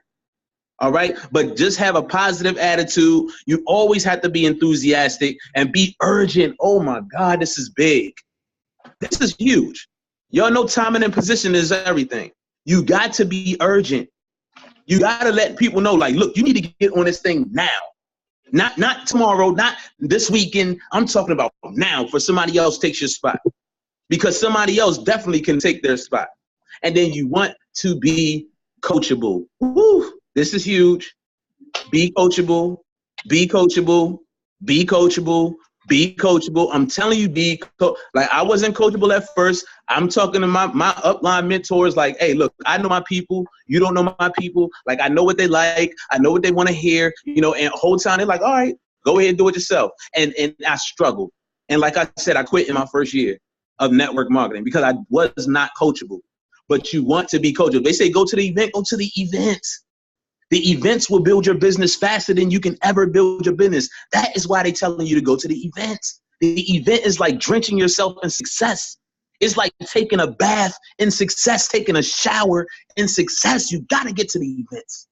All right, but just have a positive attitude. You always have to be enthusiastic and be urgent. Oh my God, this is big. This is huge. Y'all know timing and position is everything. You got to be urgent. You got to let people know, like, look, you need to get on this thing now. Not tomorrow, not this weekend. I'm talking about now for somebody else takes your spot. Because somebody else definitely can take their spot. And then you want to be coachable. Woo. This is huge. Be coachable, be coachable, be coachable, be coachable. I'm telling you, like I wasn't coachable at first. I'm talking to my upline mentors like, hey, look, I know my people. You don't know my people. Like, I know what they like. I know what they want to hear, you know, and the whole time they're like, all right, go ahead and do it yourself. And I struggled. And like I said, I quit in my first year of network marketing because I was not coachable. But you want to be coachable. They say, go to the event, go to the events. The events will build your business faster than you can ever build your business. That is why they're telling you to go to the events. The event is like drenching yourself in success. It's like taking a bath in success, taking a shower in success. You got to get to the events.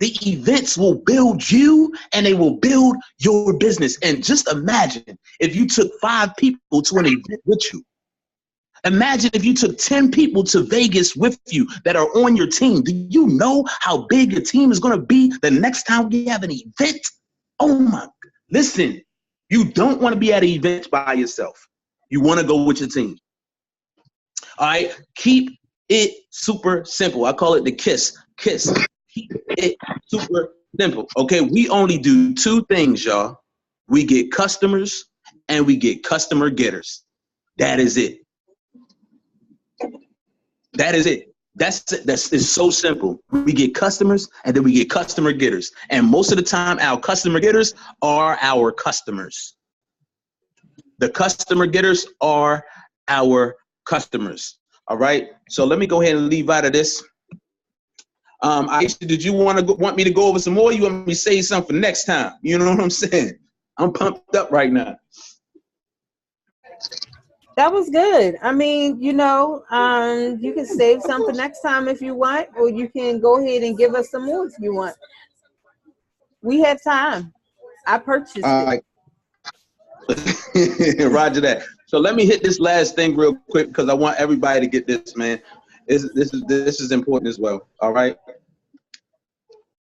The events will build you and they will build your business. And just imagine if you took 5 people to an event with you. Imagine if you took 10 people to Vegas with you that are on your team. Do you know how big your team is going to be the next time we have an event? Oh my, listen, you don't want to be at an event by yourself. You want to go with your team. All right, keep it super simple. I call it the KISS. Keep it super simple. Okay, we only do 2 things, y'all. We get customers and we get customer getters. That is it. That is it. It's so simple. We get customers and then we get customer getters. And most of the time, our customer getters are our customers. The customer getters are our customers. All right. So let me go ahead and leave out of this. Aiesha, did you want me to go over some more? You want me to say something for next time? You know what I'm saying? I'm pumped up right now.
That was good. I mean, you know, you can save some for next time if you want, or you can go ahead and give us some more if you want. We have time. I purchased it.
Roger that. So let me hit this last thing real quick because I want everybody to get this, man. This is important as well. All right.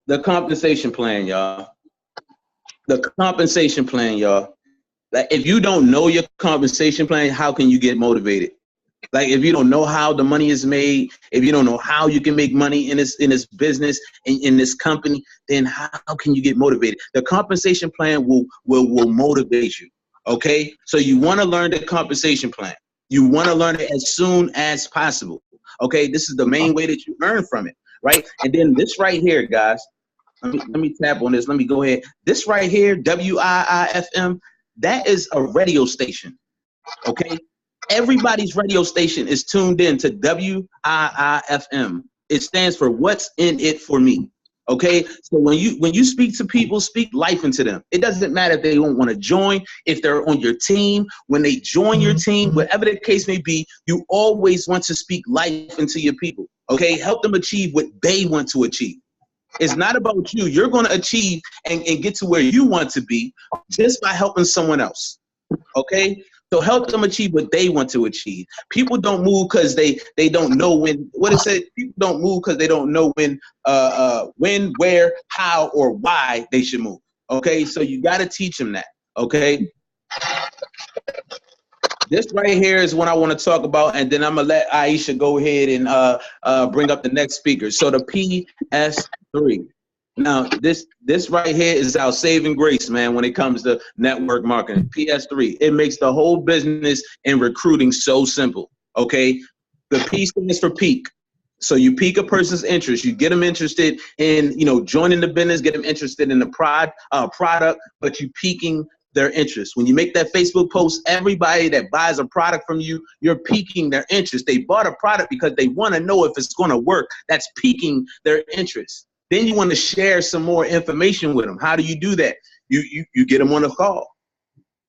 The compensation plan, y'all. The compensation plan, y'all. Like, if you don't know your compensation plan, how can you get motivated? Like, if you don't know how the money is made, if you don't know how you can make money in this business, in this company, then how can you get motivated? The compensation plan will motivate you. Okay, so you want to learn the compensation plan. You want to learn it as soon as possible. Okay, this is the main way that you earn from it, right? And then this right here, guys. Let me tap on this. Let me go ahead. This right here, WIIFM, that is a radio station. Okay, everybody's radio station is tuned in to WIIFM. It stands for What's in It for Me. Okay, so when you speak to people, speak life into them. It doesn't matter if they don't want to join, if they're on your team. When they join your team, whatever the case may be, you always want to speak life into your people. Okay, help them achieve what they want to achieve. It's not about you. You're going to achieve and get to where you want to be just by helping someone else. Okay, so help them achieve what they want to achieve. People don't move because they don't know when. What it said? People don't move because they don't know when, where, how, or why they should move. Okay, so you got to teach them that. Okay. This right here is what I want to talk about, and then I'm gonna let Aiesha go ahead and bring up the next speaker. So the PS3. Now this right here is our saving grace, man. When it comes to network marketing, PS3. It makes the whole business and recruiting so simple. Okay, the P stands for peak. So you pique a person's interest. You get them interested in joining the business. Get them interested in the product, but you piquing their interest. When you make that Facebook post, everybody that buys a product from you, you're piquing their interest. They bought a product because they want to know if it's going to work. That's piquing their interest. Then you want to share some more information with them. How do you do that? You get them on a call.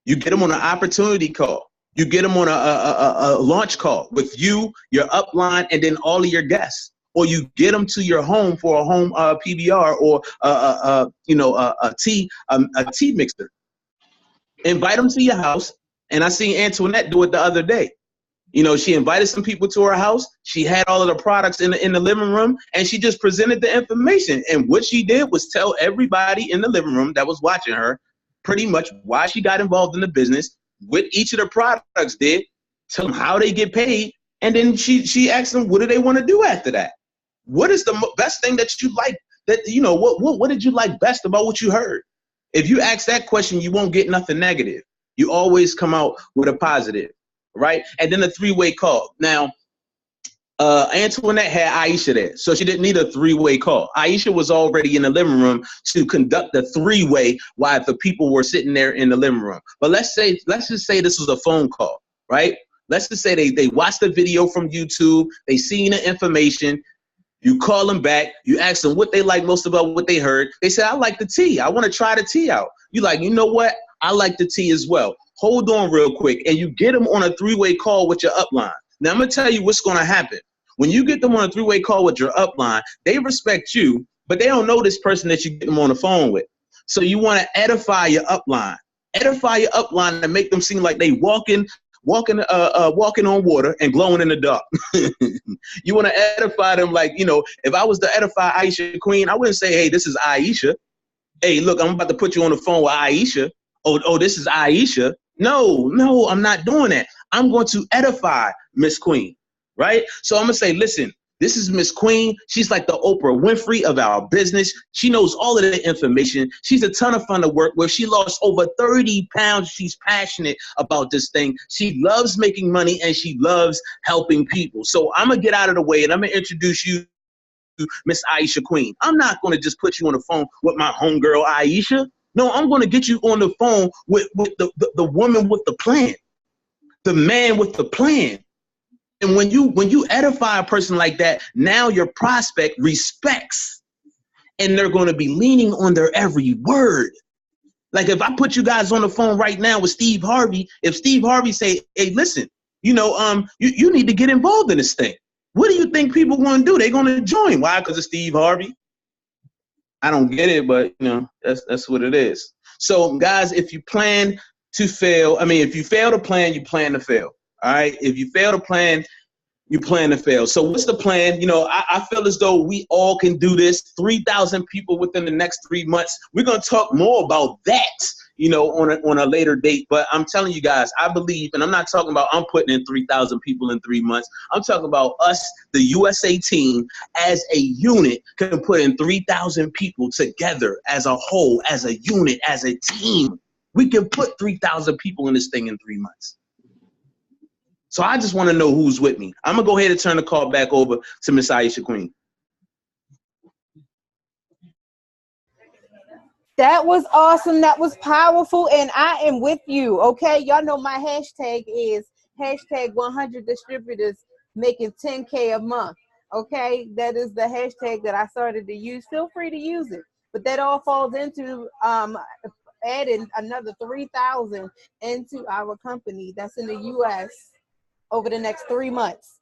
You get them on an opportunity call. You get them on a launch call with you, your upline, and then all of your guests. Or you get them to your home for a home PBR or a tea mixer. Invite them to your house. And I seen Antoinette do it the other day. She invited some people to her house. She had all of the products in the living room, and she just presented the information. And what she did was tell everybody in the living room that was watching her pretty much why she got involved in the business, what each of the products did, tell them how they get paid, and then she asked them, what do they want to do after that? What is the best thing that you like? What did you like best about what you heard? If you ask that question, you won't get nothing negative. You always come out with a positive, right? And then a three-way call. Now, Antoinette had Aiesha there, so she didn't need a three-way call. Aiesha was already in the living room to conduct the three-way while the people were sitting there in the living room. But let's just say this was a phone call, right? Let's just say they watched the video from YouTube, they seen the information. You call them back, you ask them what they like most about what they heard. They say, I like the tea. I want to try the tea out. You like, you know what? I like the tea as well. Hold on real quick. And you get them on a three-way call with your upline. Now, I'm going to tell you what's going to happen. When you get them on a three-way call with your upline, they respect you, but they don't know this person that you get them on the phone with. So you want to edify your upline. Edify your upline and make them seem like they walking on water and glowing in the dark. You want to edify them like, if I was to edify Aiesha Queen, I wouldn't say, hey, this is Aiesha. Hey, look, I'm about to put you on the phone with Aiesha. Oh, this is Aiesha. No, I'm not doing that. I'm going to edify Miss Queen, right? So I'm going to say, listen, this is Miss Queen. She's like the Oprah Winfrey of our business. She knows all of the information. She's a ton of fun to work with. She lost over 30 pounds. She's passionate about this thing. She loves making money and she loves helping people. So I'm going to get out of the way and I'm going to introduce you to Miss Aiesha Queen. I'm not going to just put you on the phone with my homegirl Aiesha. No, I'm going to get you on the phone with the woman with the plan, the man with the plan. And when you edify a person like that, now your prospect respects, and they're going to be leaning on their every word. Like if I put you guys on the phone right now with Steve Harvey, if Steve Harvey say, hey, listen, you need to get involved in this thing. What do you think people want to do? They're going to join. Why? Because of Steve Harvey? I don't get it, but that's what it is. So guys, if you plan to fail, if you fail to plan, you plan to fail. All right. If you fail to plan, you plan to fail. So what's the plan? I feel as though we all can do this. 3,000 people within the next 3 months. We're going to talk more about that, on a later date. But I'm telling you guys, I believe, and I'm not talking about I'm putting in 3,000 people in 3 months. I'm talking about us, the USA team, as a unit, can put in 3,000 people together as a whole, as a unit, as a team. We can put 3,000 people in this thing in 3 months. So I just want to know who's with me. I'm going to go ahead and turn the call back over to Miss Aiesha Queen.
That was awesome. That was powerful. And I am with you. Okay. Y'all know my hashtag is hashtag 100 distributors making 10K a month. Okay. That is the hashtag that I started to use. Feel free to use it. But that all falls into adding another 3,000 into our company that's in the US over the next 3 months.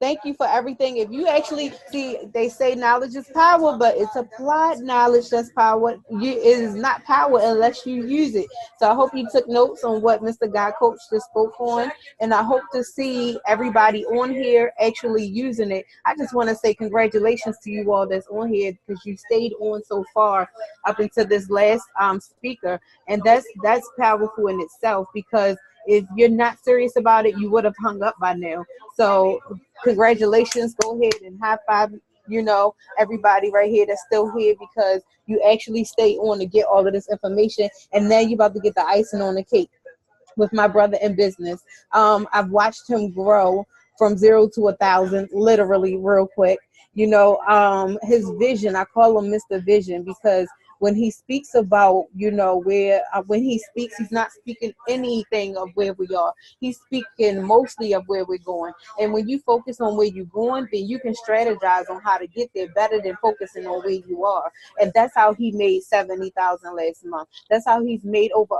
Thank you for everything. If you actually see, they say knowledge is power, but it's applied knowledge that's power. It is not power unless you use it. So I hope you took notes on what Mr. Guy Coach just spoke on, and I hope to see everybody on here actually using it. I just want to say congratulations to you all that's on here, because you stayed on so far up until this last speaker, and that's powerful in itself, because if you're not serious about it, you would have hung up by now. So congratulations. Go ahead and high five, everybody right here that's still here, because you actually stay on to get all of this information. And now you're about to get the icing on the cake with my brother in business. I've watched him grow from 0 to 1,000, literally real quick. His vision, I call him Mr.Vision, because when he speaks about, when he speaks, he's not speaking anything of where we are. He's speaking mostly of where we're going. And when you focus on where you're going, then you can strategize on how to get there better than focusing on where you are. And that's how he made 70,000 last month. That's how he's made over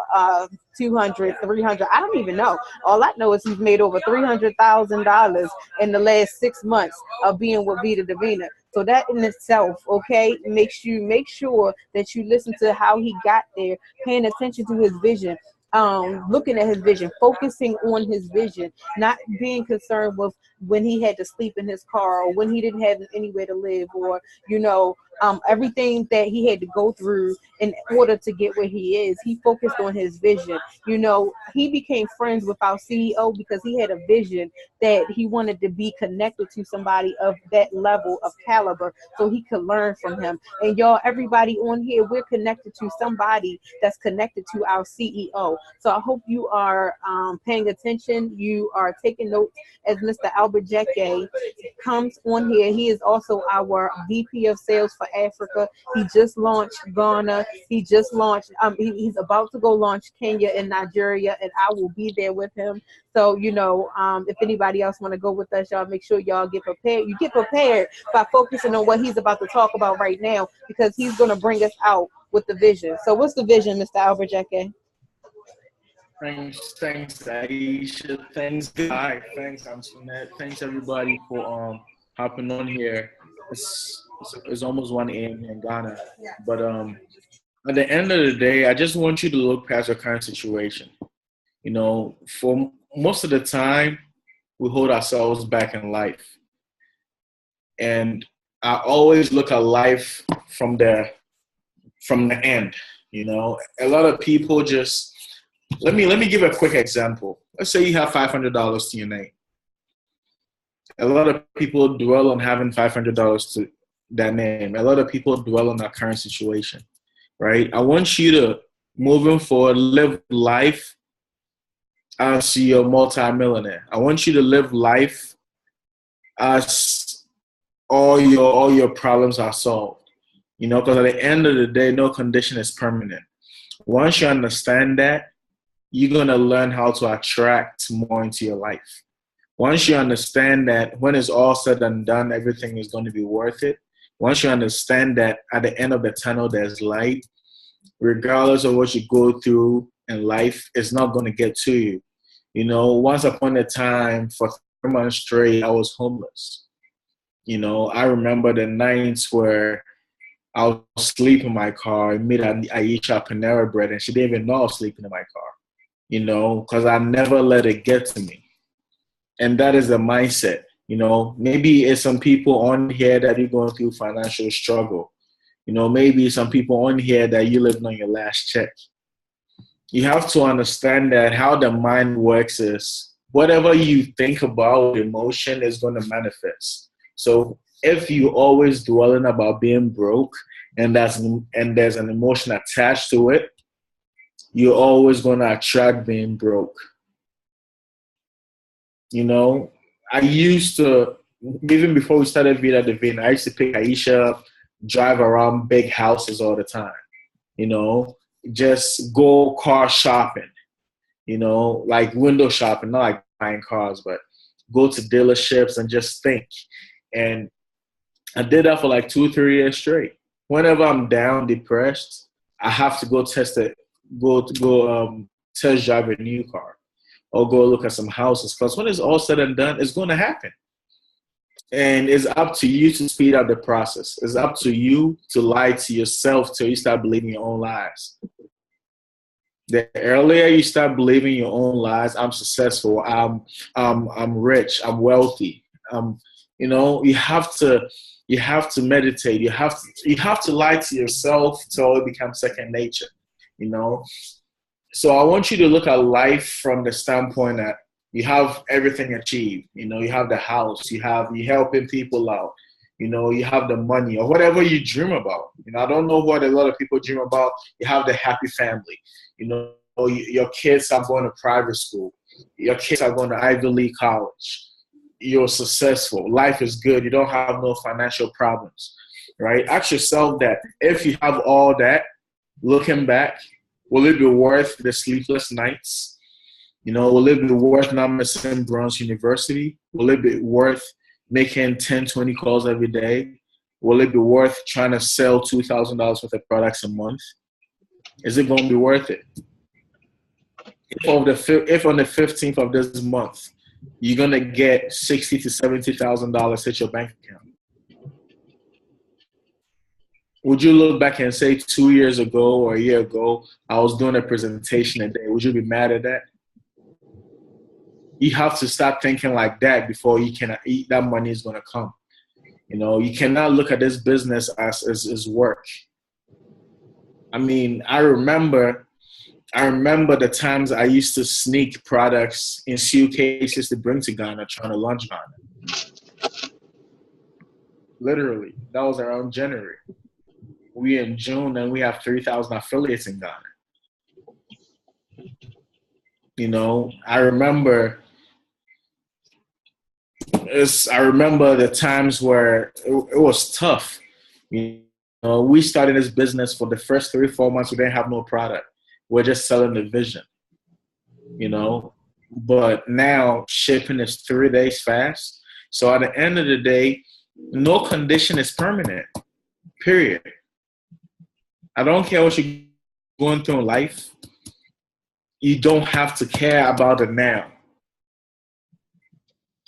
200, 300. I don't even know. All I know is he's made over $300,000 in the last 6 months of being with Vita Divina. So that in itself, okay, makes you make sure that you listen to how he got there, paying attention to his vision, looking at his vision, focusing on his vision, not being concerned with when he had to sleep in his car, or when he didn't have anywhere to live, or everything that he had to go through in order to get where he is. He focused on his vision. He became friends with our CEO because he had a vision that he wanted to be connected to somebody of that level of caliber so he could learn from him. And y'all, everybody on here, we're connected to somebody that's connected to our CEO. So I hope you are paying attention. You are taking notes as Mr. Albert Gyeke comes on here. He is also our VP of sales for Africa. He just launched Ghana. He just launched, he's about to go launch Kenya and Nigeria, and I will be there with him. So, if anybody else want to go with us, y'all make sure y'all get prepared. You get prepared by focusing on what he's about to talk about right now, because he's going to bring us out with the vision. So what's the vision, Mr. Albert Gyeke?
Thanks, Aiesha. Thanks, Guy. Thanks, Antoinette. Thanks, everybody, for hopping on here. It's almost 1 a.m. here in Ghana. But at the end of the day, I just want you to look past your current situation. For most of the time, we hold ourselves back in life. And I always look at life from the end. A lot of people just, let me give a quick example. Let's say you have $500 to your name. A lot of people dwell on having $500 to their name. A lot of people dwell on their current situation, right? I want you to, moving forward, live life as you're a multi-millionaire. I want you to live life as all your problems are solved. Because at the end of the day, no condition is permanent. Once you understand that, you're going to learn how to attract more into your life. Once you understand that when it's all said and done, everything is going to be worth it. Once you understand that at the end of the tunnel, there's light, regardless of what you go through in life, it's not going to get to you. Once upon a time, for 3 months straight, I was homeless. I remember the nights where I would sleep in my car and meet Aiesha Panera Bread, and she didn't even know I was sleeping in my car, because I never let it get to me. And that is the mindset. Maybe it's some people on here that you're going through financial struggle. Maybe some people on here that you living on your last check. you have to understand that how the mind works is whatever you think about emotion is going to manifest. So if you always dwelling about being broke and there's an emotion attached to it, you're always going to attract being broke. You know, I used to, even before we started Vida Divina, I used to pick Aiesha up, drive around big houses all the time. You know, just go car shopping, you know, like window shopping, not like buying cars, but go to dealerships and just think. And I did that for like 2-3 years straight. Whenever I'm down, depressed, I have to go test drive a new car or go look at some houses. Because when it's all said and done, it's going to happen. And it's up to you to speed up the process. It's up to you to lie to yourself till you start believing your own lies. The earlier you start believing your own lies, I'm successful, I'm rich, I'm wealthy. You know, you have to meditate. You have to lie to yourself till it becomes second nature. You know, so I want you to look at life from the standpoint that you have everything achieved. You know, you have the house, you helping people out. You know, you have the money or whatever you dream about. You know, I don't know what a lot of people dream about. You have the happy family. You know, your kids are going to private school. Your kids are going to Ivy League college. You're successful. Life is good. You don't have no financial problems, right? Ask yourself that if you have all that, looking back, will it be worth the sleepless nights? You know, will it be worth not missing Bronx University? Will it be worth making 10, 20 calls every day? Will it be worth trying to sell $2,000 worth of products a month? Is it going to be worth it? If on the 15th of this month, you're going to get $60,000 to $70,000 hit your bank account, would you look back and say 2 years ago or a year ago, I was doing a presentation a day? Would you be mad at that? You have to start thinking like that before you can eat. That money is going to come. You know, you cannot look at this business as work. I mean, I remember the times I used to sneak products in suitcases to bring to Ghana, trying to launch Ghana. Literally, that was around January. We in June and we have 3,000 affiliates in Ghana. You know, I remember the times where it was tough. You know, we started this business for the first 3-4 months. We didn't have no product. We're just selling the vision, you know. But now shipping is 3 days fast. So at the end of the day, no condition is permanent, period. I don't care what you're going through in life. You don't have to care about the now.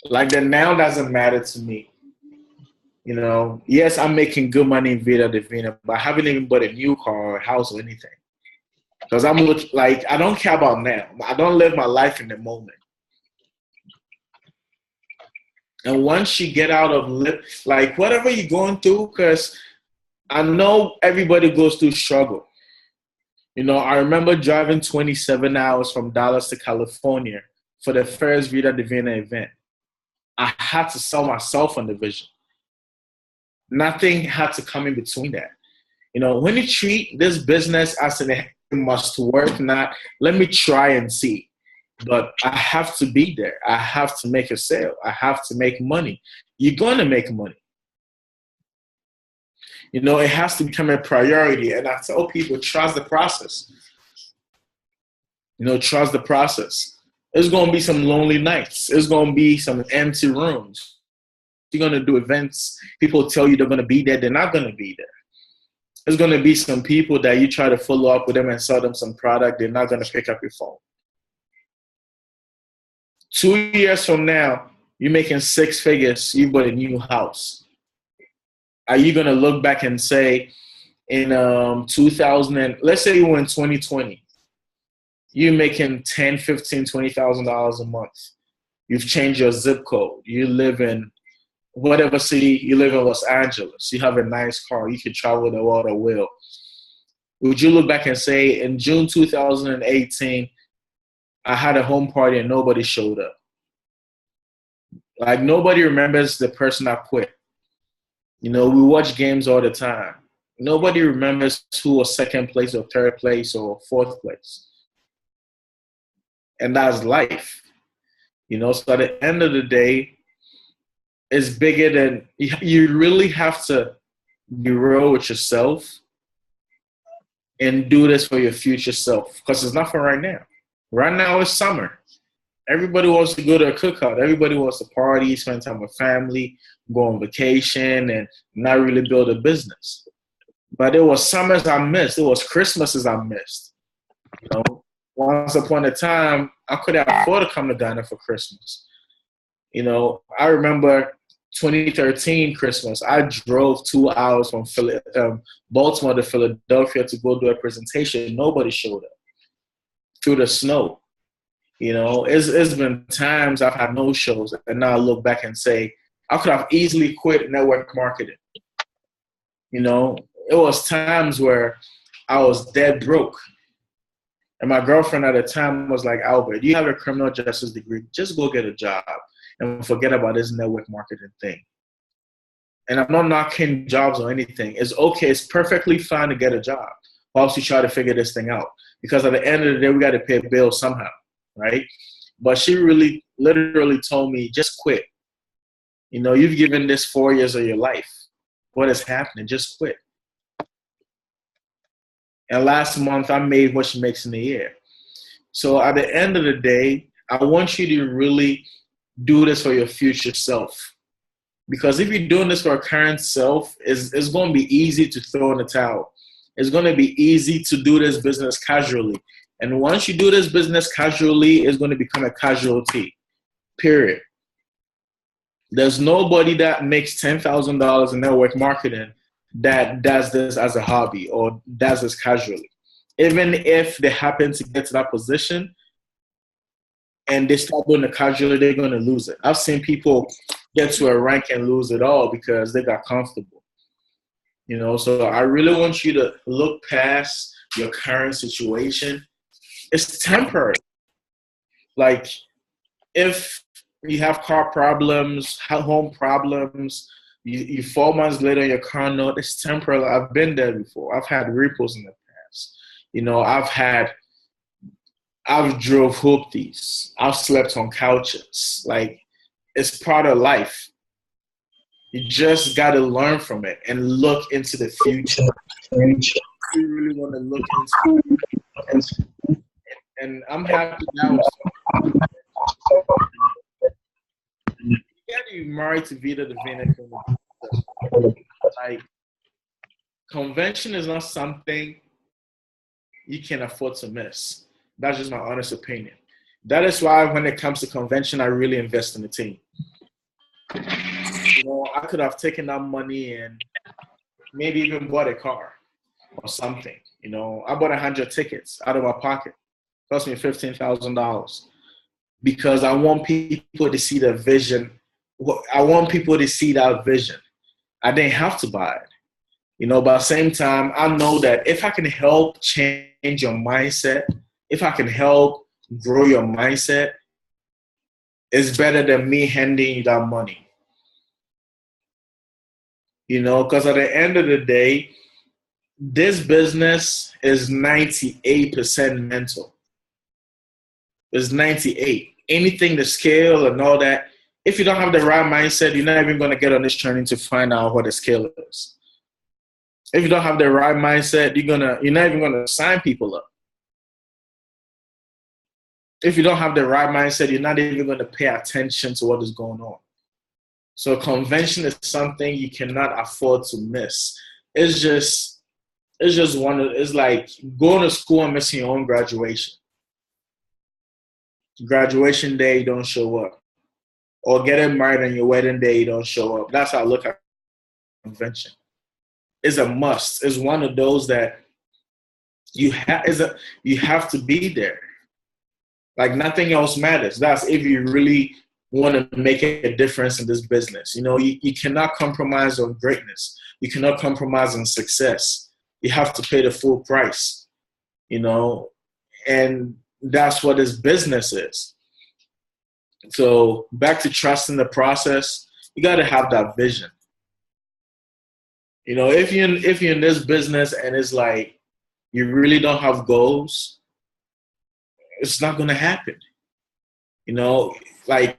Like the now doesn't matter to me. You know, yes, I'm making good money in Vida Divina, but I haven't even bought a new car or a house or anything. Because I'm looking like I don't care about now. I don't live my life in the moment. And once you get out of like whatever you're going through, because I know everybody goes through struggle. You know, I remember driving 27 hours from Dallas to California for the first Vida Divina event. I had to sell myself on the vision. Nothing had to come in between that. You know, when you treat this business as it must work, not let me try and see. But I have to be there. I have to make a sale. I have to make money. You're going to make money. You know, it has to become a priority. And I tell people, trust the process. You know, trust the process. There's going to be some lonely nights. There's going to be some empty rooms. You're going to do events. People tell you they're going to be there. They're not going to be there. There's going to be some people that you try to follow up with them and sell them some product. They're not going to pick up your phone. 2 years from now, you're making 6 figures. You bought a new house. Are you going to look back and say in 2000, let's say you were in 2020, you're making $10,000, $15,000, $20,000 a month. You've changed your zip code. You live in whatever city, you live in Los Angeles. You have a nice car. You can travel the world at will. would you look back and say, in June 2018, I had a home party and nobody showed up? Like, nobody remembers the person that quit. You know, we watch games all the time. Nobody remembers who was second place or third place or fourth place. And that's life. You know, so at the end of the day, it's bigger than, you really have to be real with yourself and do this for your future self, because it's not for right now. Right now it's summer. Everybody wants to go to a cookout. Everybody wants to party, spend time with family, go on vacation, and not really build a business. But there was summers I missed. It was Christmases I missed. You know, once upon a time, I could afford to come to Ghana for Christmas. You know, I remember 2013 Christmas, I drove 2 hours from Baltimore to Philadelphia to go do a presentation. Nobody showed up through the snow. You know, it's been times I've had no shows, and now I look back and say, I could have easily quit network marketing. You know, it was times where I was dead broke. And my girlfriend at the time was like, Albert, you have a criminal justice degree. Just go get a job and forget about this network marketing thing. And I'm not knocking jobs or anything. It's okay. It's perfectly fine to get a job whilst you try to figure this thing out. Because at the end of the day, we got to pay bills somehow, right? But she really literally told me, just quit. You know, you've given this 4 years of your life. What is happening? Just quit. And last month, I made what she makes in a year. So at the end of the day, I want you to really do this for your future self. Because if you're doing this for a current self, it's going to be easy to throw in the towel. It's going to be easy to do this business casually. And once you do this business casually, it's going to become a casualty, period. There's nobody that makes $10,000 in network marketing that does this as a hobby or does this casually. Even if they happen to get to that position and they start doing it casually, they're going to lose it. I've seen people get to a rank and lose it all because they got comfortable. You know, so I really want you to look past your current situation. It's temporary. Like, if you have car problems, home problems, you 4 months later, your car note, it's temporary. I've been there before. I've had repos in the past. You know, I've drove hoopties. I've slept on couches. Like, it's part of life. You just got to learn from it and look into the future. You really want to look into it. And I'm happy now. You got to be married to Vita Divina. Like, convention is not something you can afford to miss. That's just my honest opinion. That is why when it comes to convention, I really invest in the team. You know, I could have taken that money and maybe even bought a car or something. You know, I bought 100 tickets out of my pocket. It cost me $15,000 because I want people to see the vision. I want people to see that vision. I didn't have to buy it. You know, but at the same time, I know that if I can help change your mindset, if I can help grow your mindset, it's better than me handing you that money. You know, because at the end of the day, this business is 98% mental. It's 98. Anything to scale and all that, if you don't have the right mindset, you're not even going to get on this journey to find out what the scale is. If you don't have the right mindset, you're not even going to sign people up. If you don't have the right mindset, you're not even going to pay attention to what is going on. So convention is something you cannot afford to miss. It's like going to school and missing your own graduation. Graduation day, you don't show up. Or getting married on your wedding day, you don't show up. That's how I look at convention. It's a must. It's one of those that you have to be there. Like, nothing else matters. That's if you really want to make a difference in this business. You know, you cannot compromise on greatness. You cannot compromise on success. you have to pay the full price, you know, and that's what this business is. So back to trusting the process, you got to have that vision. You know, if you're in this business and it's like you really don't have goals, it's not going to happen. You know, like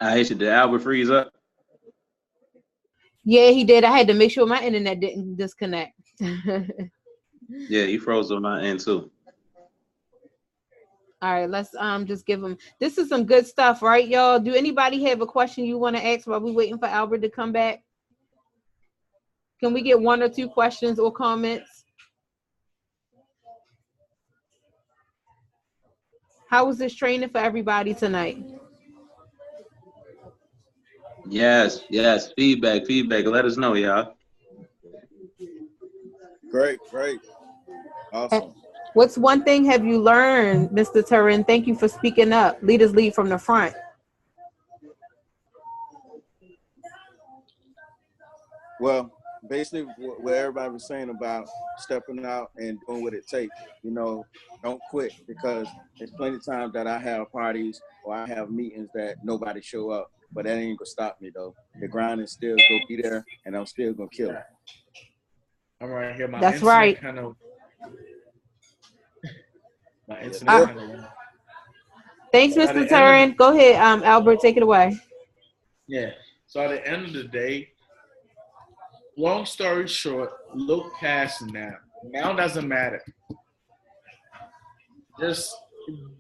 Aiesha, did Albert freeze up?
Yeah, he did. I had to make sure my internet didn't disconnect.
Yeah, he froze on my end too.
All right, let's just give him. This is some good stuff, right, y'all? Do anybody have a question you want to ask while we waiting for Albert to come back? Can we get 1 or 2 questions or comments? How was this training for everybody tonight?
Yes. Feedback. Let us know, y'all.
Great. Awesome.
What's one thing have you learned, Mr. Turin? Thank you for speaking up. Leaders lead from the front.
Well, basically what everybody was saying about stepping out and doing what it takes, you know, don't quit, because there's plenty of times that I have parties or I have meetings that nobody show up, but that ain't gonna stop me though. The grind is still gonna be there and I'm still gonna kill it.
I'm right here.
That's right.
My internet kind of went.
Thanks, Mr. Turin. Go ahead, Albert, take it away.
Yeah. So at the end of the day, long story short, look past now. Now doesn't matter. Just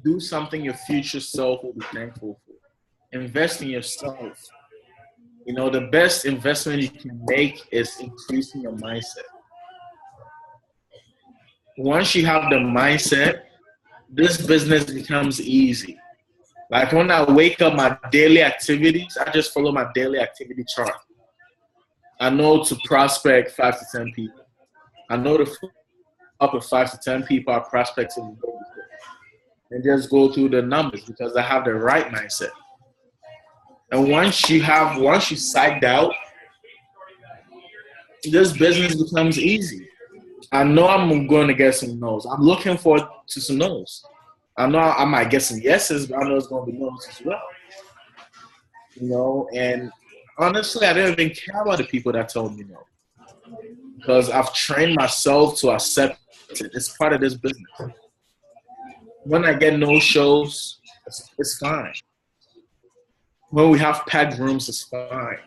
do something your future self will be thankful for. Invest in yourself. You know, the best investment you can make is increasing your mindset. Once you have the mindset, this business becomes easy. Like when I wake up, my daily activities, I just follow my daily activity chart. I know to prospect 5 to 10 people. I know to follow up with 5 to 10 people I prospected and just go through the numbers because I have the right mindset. And once you psyched out, this business becomes easy. I know I'm going to get some no's. I'm looking forward to some no's. I know I might get some yeses, but I know it's going to be no's as well. You know, and honestly, I don't even care about the people that told me no. Because I've trained myself to accept it. It's part of this business. When I get no shows, it's fine. When we have packed rooms, it's fine.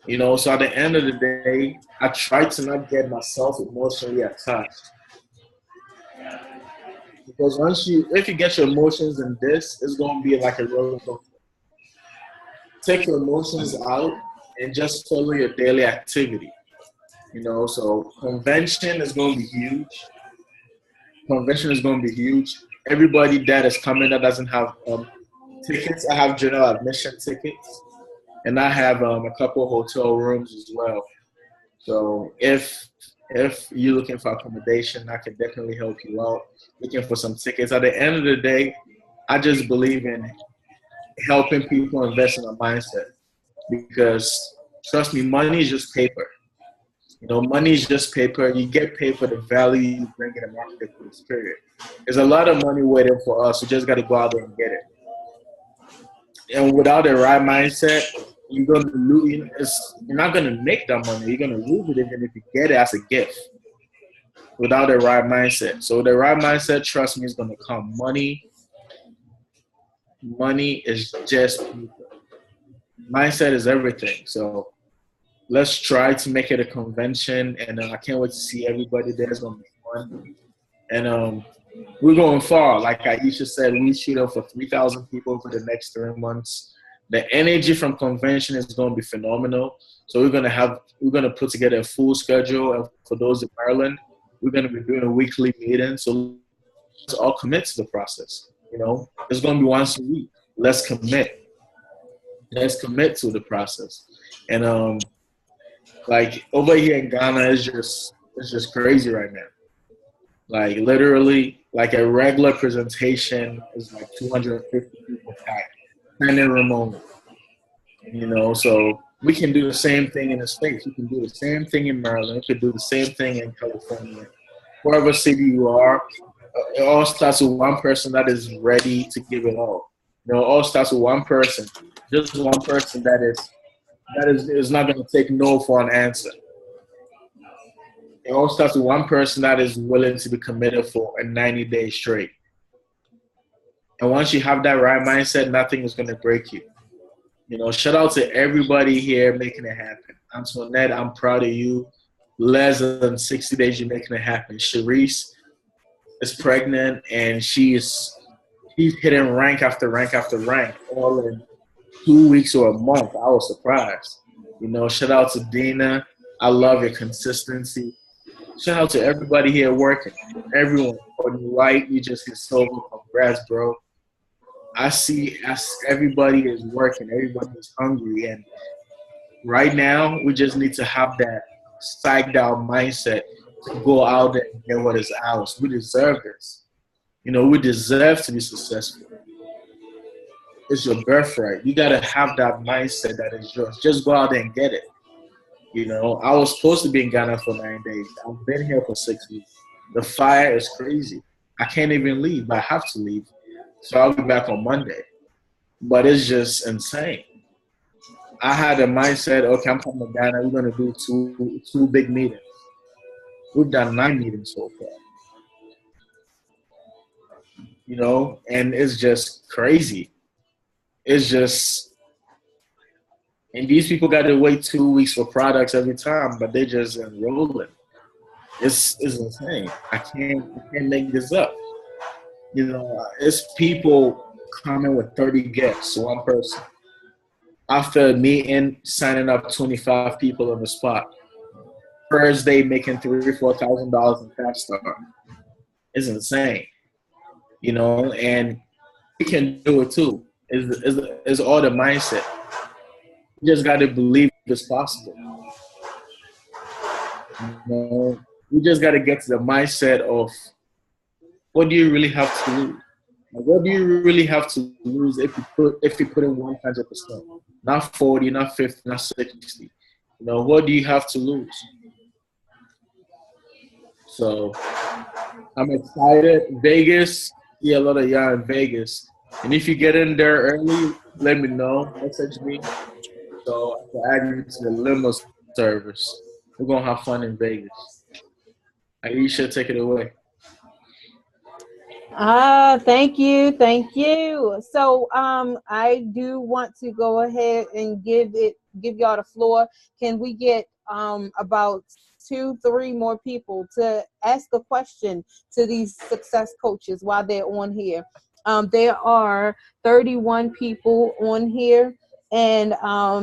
You know, so at the end of the day, I try to not get myself emotionally attached. Because if you get your emotions in this, it's going to be like a roller coaster. Take your emotions out and just follow your daily activity. You know, so convention is going to be huge. Everybody that is coming that doesn't have tickets, I have general admission tickets. And I have a couple of hotel rooms as well. So if you're looking for accommodation, I can definitely help you out. Looking for some tickets. At the end of the day, I just believe in helping people invest in a mindset. Because trust me, money is just paper. You know, money is just paper. You get paid for the value you bring in the marketplace, period. There's a lot of money waiting for us. We just got to go out there and get it. And without the right mindset, you're gonna lose. You're not gonna make that money. You're gonna lose it even if you get it as a gift. Without the right mindset. So the right mindset, trust me, is gonna come. Money is just people. Mindset is everything. So let's try to make it a convention, and I can't wait to see everybody there. It's gonna be fun. And we're going far. Like Aiesha said, we shoot up for 3,000 people for the next 3 months. The energy from convention is going to be phenomenal. So we're going to put together a full schedule. And for those in Maryland, we're going to be doing a weekly meeting. So let's all commit to the process. You know, it's going to be once a week. Let's commit. Let's commit to the process. And like over here in Ghana, it's just crazy right now. Like literally, like a regular presentation is like 250 people people packed, standing room only. You know, so we can do the same thing in the States. You can do the same thing in Maryland. You can do the same thing in California. Wherever city you are, it all starts with one person that is ready to give it all. You know, it all starts with one person, just one person that is not going to take no for an answer. It all starts with one person that is willing to be committed for a 90 days straight. And once you have that right mindset, nothing is going to break you. You know, shout out to everybody here making it happen. Antoinette, I'm proud of you. Less than 60 days, you're making it happen. Sharice is pregnant, and she's hitting rank after rank after rank, all in 2 weeks or a month. I was surprised. You know, shout out to Dina. I love your consistency. Shout out to everybody here working. Everyone. Courtney White, you just hit silver. Congrats, bro. I see as everybody is working, everybody is hungry, and right now we just need to have that psyched out mindset to go out there and get what is ours. We deserve this. You know, we deserve to be successful. It's your birthright. You gotta have that mindset that is yours. Just go out there and get it. You know, I was supposed to be in Ghana for 9 days. I've been here for 6 weeks. The fire is crazy. I can't even leave, but I have to leave. So I'll be back on Monday. But it's just insane. I had a mindset, okay, I'm coming to Ghana. We're going to do two big meetings. We've done 9 meetings so far. You know, and it's just crazy. It's just, and these people got to wait 2 weeks for products every time, but they're just enrolling. It's insane. I can't make this up. You know, it's people coming with 30 guests, one person. After a meeting, signing up 25 people on the spot. First day making $3,000-$4,000 in Fast Start. It's insane. You know, and we can do it too. It's all the mindset. You just got to believe it's possible. You know, we just got to get to the mindset of what do you really have to lose? What do you really have to lose if you put in 100%? Not 40, not 50, not 60. You know, what do you have to lose? So I'm excited. Vegas, see a lot of y'all in Vegas. And if you get in there early, let me know. Message me. So I can add you to the limo service. We're going to have fun in Vegas. Aiesha, take it away.
Thank you. So I do want to go ahead and give y'all the floor. Can we get about 2-3 more people to ask a question to these success coaches while they're on here? There are 31 people on here, and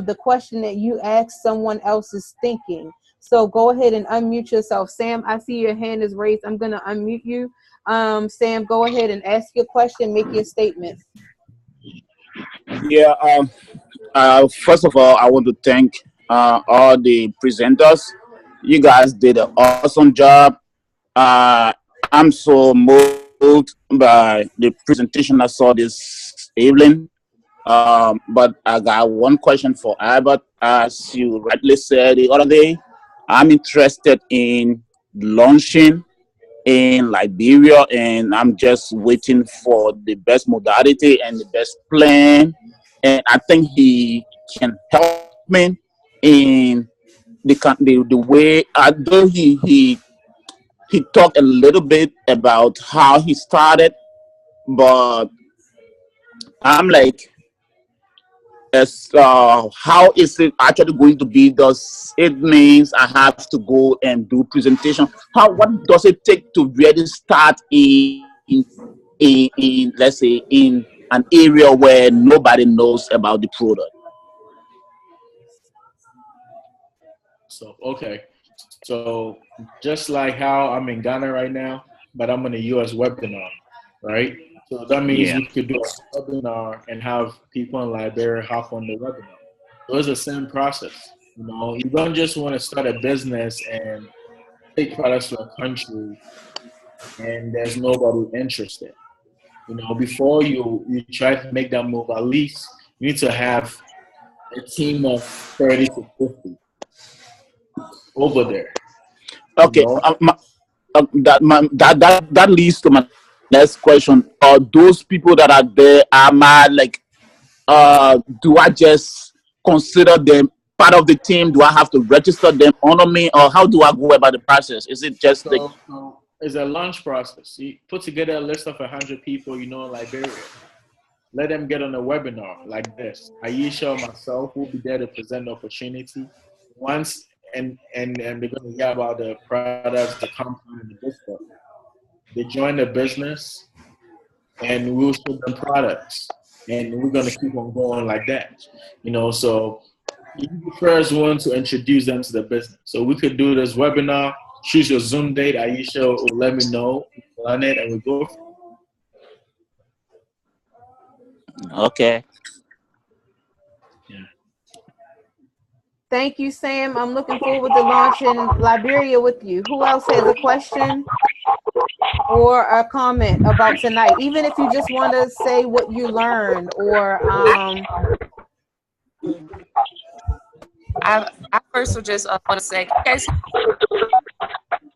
the question that you ask, someone else is thinking. So go ahead and unmute yourself. Sam, I see your hand is raised. I'm going to unmute you. Sam, go ahead and ask your question, make your statement.
Yeah, first of all, I want to thank all the presenters. You guys did an awesome job. Uh, I'm so moved by the presentation I saw this evening. But I got one question for Albert. As you rightly said the other day, I'm interested in launching in Liberia, and I'm just waiting for the best modality and the best plan. And I think he can help me in the way. Although he talked a little bit about how he started, but I'm like, how is it actually going to be? Does it means I have to go and do presentation? What does it take to really start in let's say in an area where nobody knows about the product?
So, okay. So just like how I'm in Ghana right now, but I'm on a US webinar, right? So that means
Yeah.
we could do a webinar and have people in Liberia hop on the webinar. So it's the same process. You know, you don't just want to start a business and take products to a country and there's nobody interested. You know, before you try to make that move, at least you need to have a team of 30 to 50 over there. You
Okay,
know,
that leads to my next question. Those people that are there, am I like, do I just consider them part of the team? Do I have to register them under me, or how do I go about the process? Is it just like,
so it's a launch process. You put together a list of 100 people you know in Liberia. Let them get on a webinar like this. Aiesha or myself will be there to present the opportunity. Once and they're going to hear about the products, the company, and the business. They join the business, and we'll show them products, and we're going to keep on going like that. You know, so you're the first one to introduce them to the business. So we could do this webinar. Choose your Zoom date. Aiesha will let me know. We plan it, and we go.
okay?
Yeah.
Thank you, Sam. I'm looking forward to launching Liberia with you. Who else has a question or a comment about tonight? Even if you just want to say what you learned, or
I first would just want to say, guys,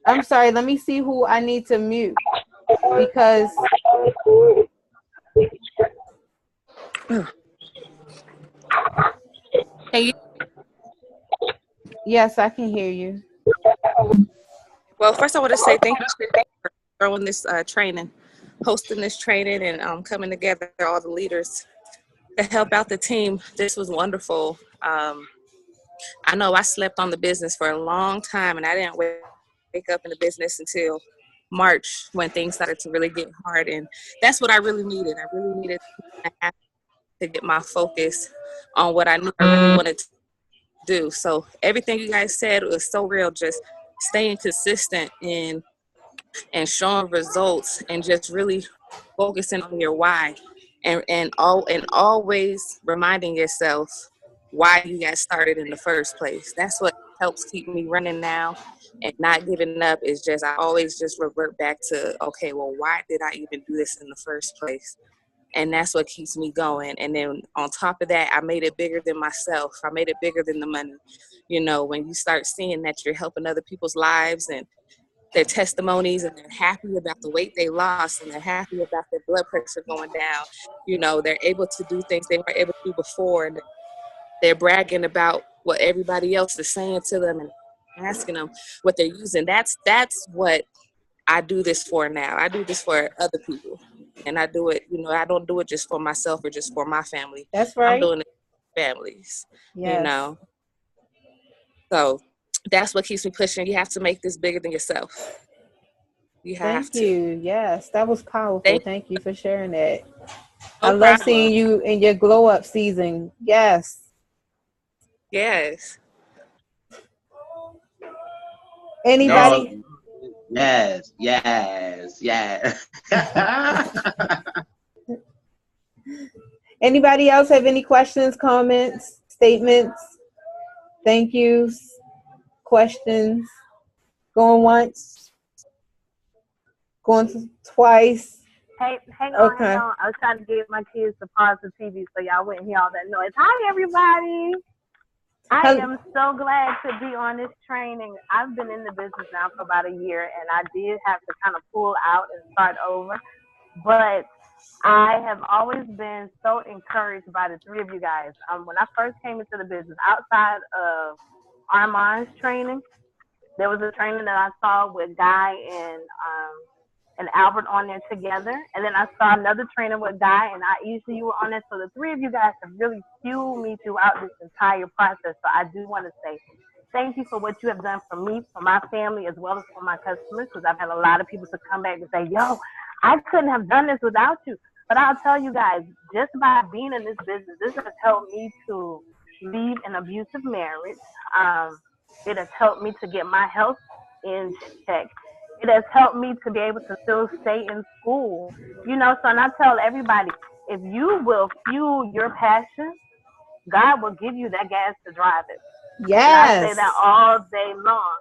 I'm sorry, let me see who I need to mute, because
can you?
yes, I can hear you.
Well, first I want to say thank you for throwing this training, hosting this training, and coming together all the leaders to help out the team. This was wonderful. I know I slept on the business for a long time, and I didn't wake up in the business until March, when things started to really get hard, and that's what I really needed. I really needed to get my focus on what I knew I really wanted to do. So everything you guys said was so real. Just staying consistent and showing results, and just really focusing on your why, and always reminding yourself why you got started in the first place. That's what helps keep me running now and not giving up. Is just I always just revert back to, okay, well, why did I even do this in the first place? And that's what keeps me going. And then on top of that, I made it bigger than myself. I made it bigger than the money. You know, when you start seeing that you're helping other people's lives and their testimonies, and they're happy about the weight they lost, and they're happy about their blood pressure going down, you know, they're able to do things they weren't able to do before, and they're bragging about what everybody else is saying to them and asking them what they're using. That's what I do this for now. I do this for other people. And I do it, you know, I don't do it just for myself or just for my family.
That's
I'm
right.
doing it for families,
Yes.
you know. So that's what keeps me pushing. You have to make this bigger than yourself. You have
Thank
to.
you. Yes, that was powerful. Thank you for sharing that. I
No
love
problem.
seeing you in your glow up season. Yes.
Yes.
Anybody?
Yes, yes, yes.
Anybody else have any questions, comments, statements, thank yous, questions? Going once, going twice.
Hey, hang on,
Okay.
hang on. I was trying to get my kids to pause the TV so y'all wouldn't hear all that noise. Hi, everybody. I am so glad to be on this training. I've been in the business now for about a year, and I did have to kind of pull out and start over. But I have always been so encouraged by the three of you guys. When I first came into the business, outside of Armand's training, there was a training that I saw with Guy and Albert on there together. And then I saw another training with Guy and Aiesha, you were on there. So the three of you guys have really fueled me throughout this entire process. So I do want to say thank you for what you have done for me, for my family, as well as for my customers, because I've had a lot of people to come back and say, yo, I couldn't have done this without you. But I'll tell you guys, just by being in this business, this has helped me to leave an abusive marriage. It has helped me to get my health in check. It has helped me to be able to still stay in school. You know, so and I tell everybody, if you will fuel your passion, God will give you that gas to drive it.
Yes.
And I say that all day long.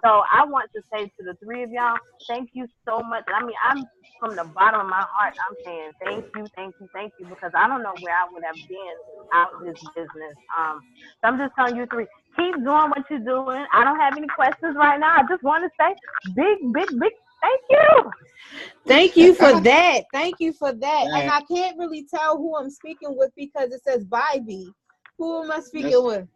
So I want to say to the three of y'all, thank you so much. I mean, I'm from the bottom of my heart, I'm saying thank you, thank you, thank you, because I don't know where I would have been out this business. So I'm just telling you three, keep doing what you're doing. I don't have any questions right now. I just want to say big thank you.
Thank you for that. Thank you for that. And I can't really tell who I'm speaking with because it says Bybee. Who am I speaking with?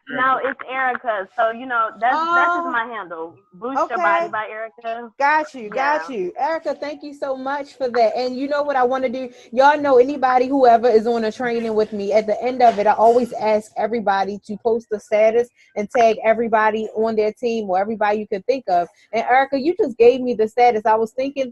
No, it's Erica. So that's just my handle. Boost Your Body by Erica.
Got you. Erica, thank you so much for that. And you know what I want to do? Y'all know anybody, whoever is on a training with me, at the end of it, I always ask everybody to post a status and tag everybody on their team or everybody you can think of. And Erica, you just gave me the status. I was thinking,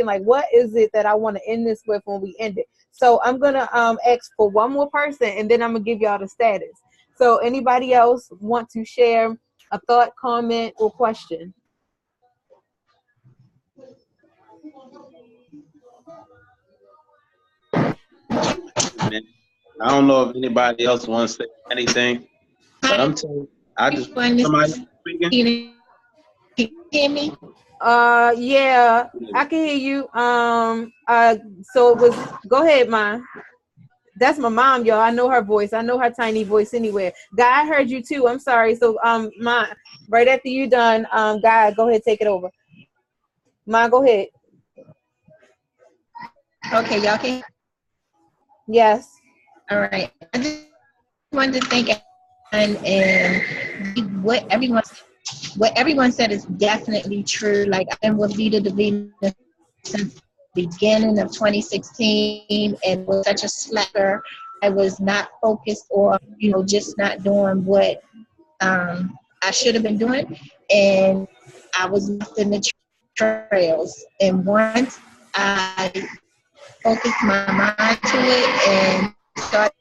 like, what is it that I want to end this with when we end it? So I'm going to ask for one more person, and then I'm going to give y'all the status. So anybody else want to share a thought, comment, or question?
I don't know if anybody else wants to say anything, but I'm telling you, I just somebody speaking.
Can you hear me?
Yeah, I can hear you. So it was. Go ahead, Ma. That's my mom, y'all. I know her voice. I know her tiny voice anywhere. Guy, I heard you too. I'm sorry. So, Ma, right after you done, Guy, go ahead, take it over. Ma, go ahead.
Okay, y'all can.
Yes.
All right. I just wanted to thank everyone, and what everyone said is definitely true. Like, I've been with Vita Divina since the beginning of 2016 and was such a slacker. I was not focused or, just not doing what I should have been doing. And I was left in the trails. And once I focused my mind to it and started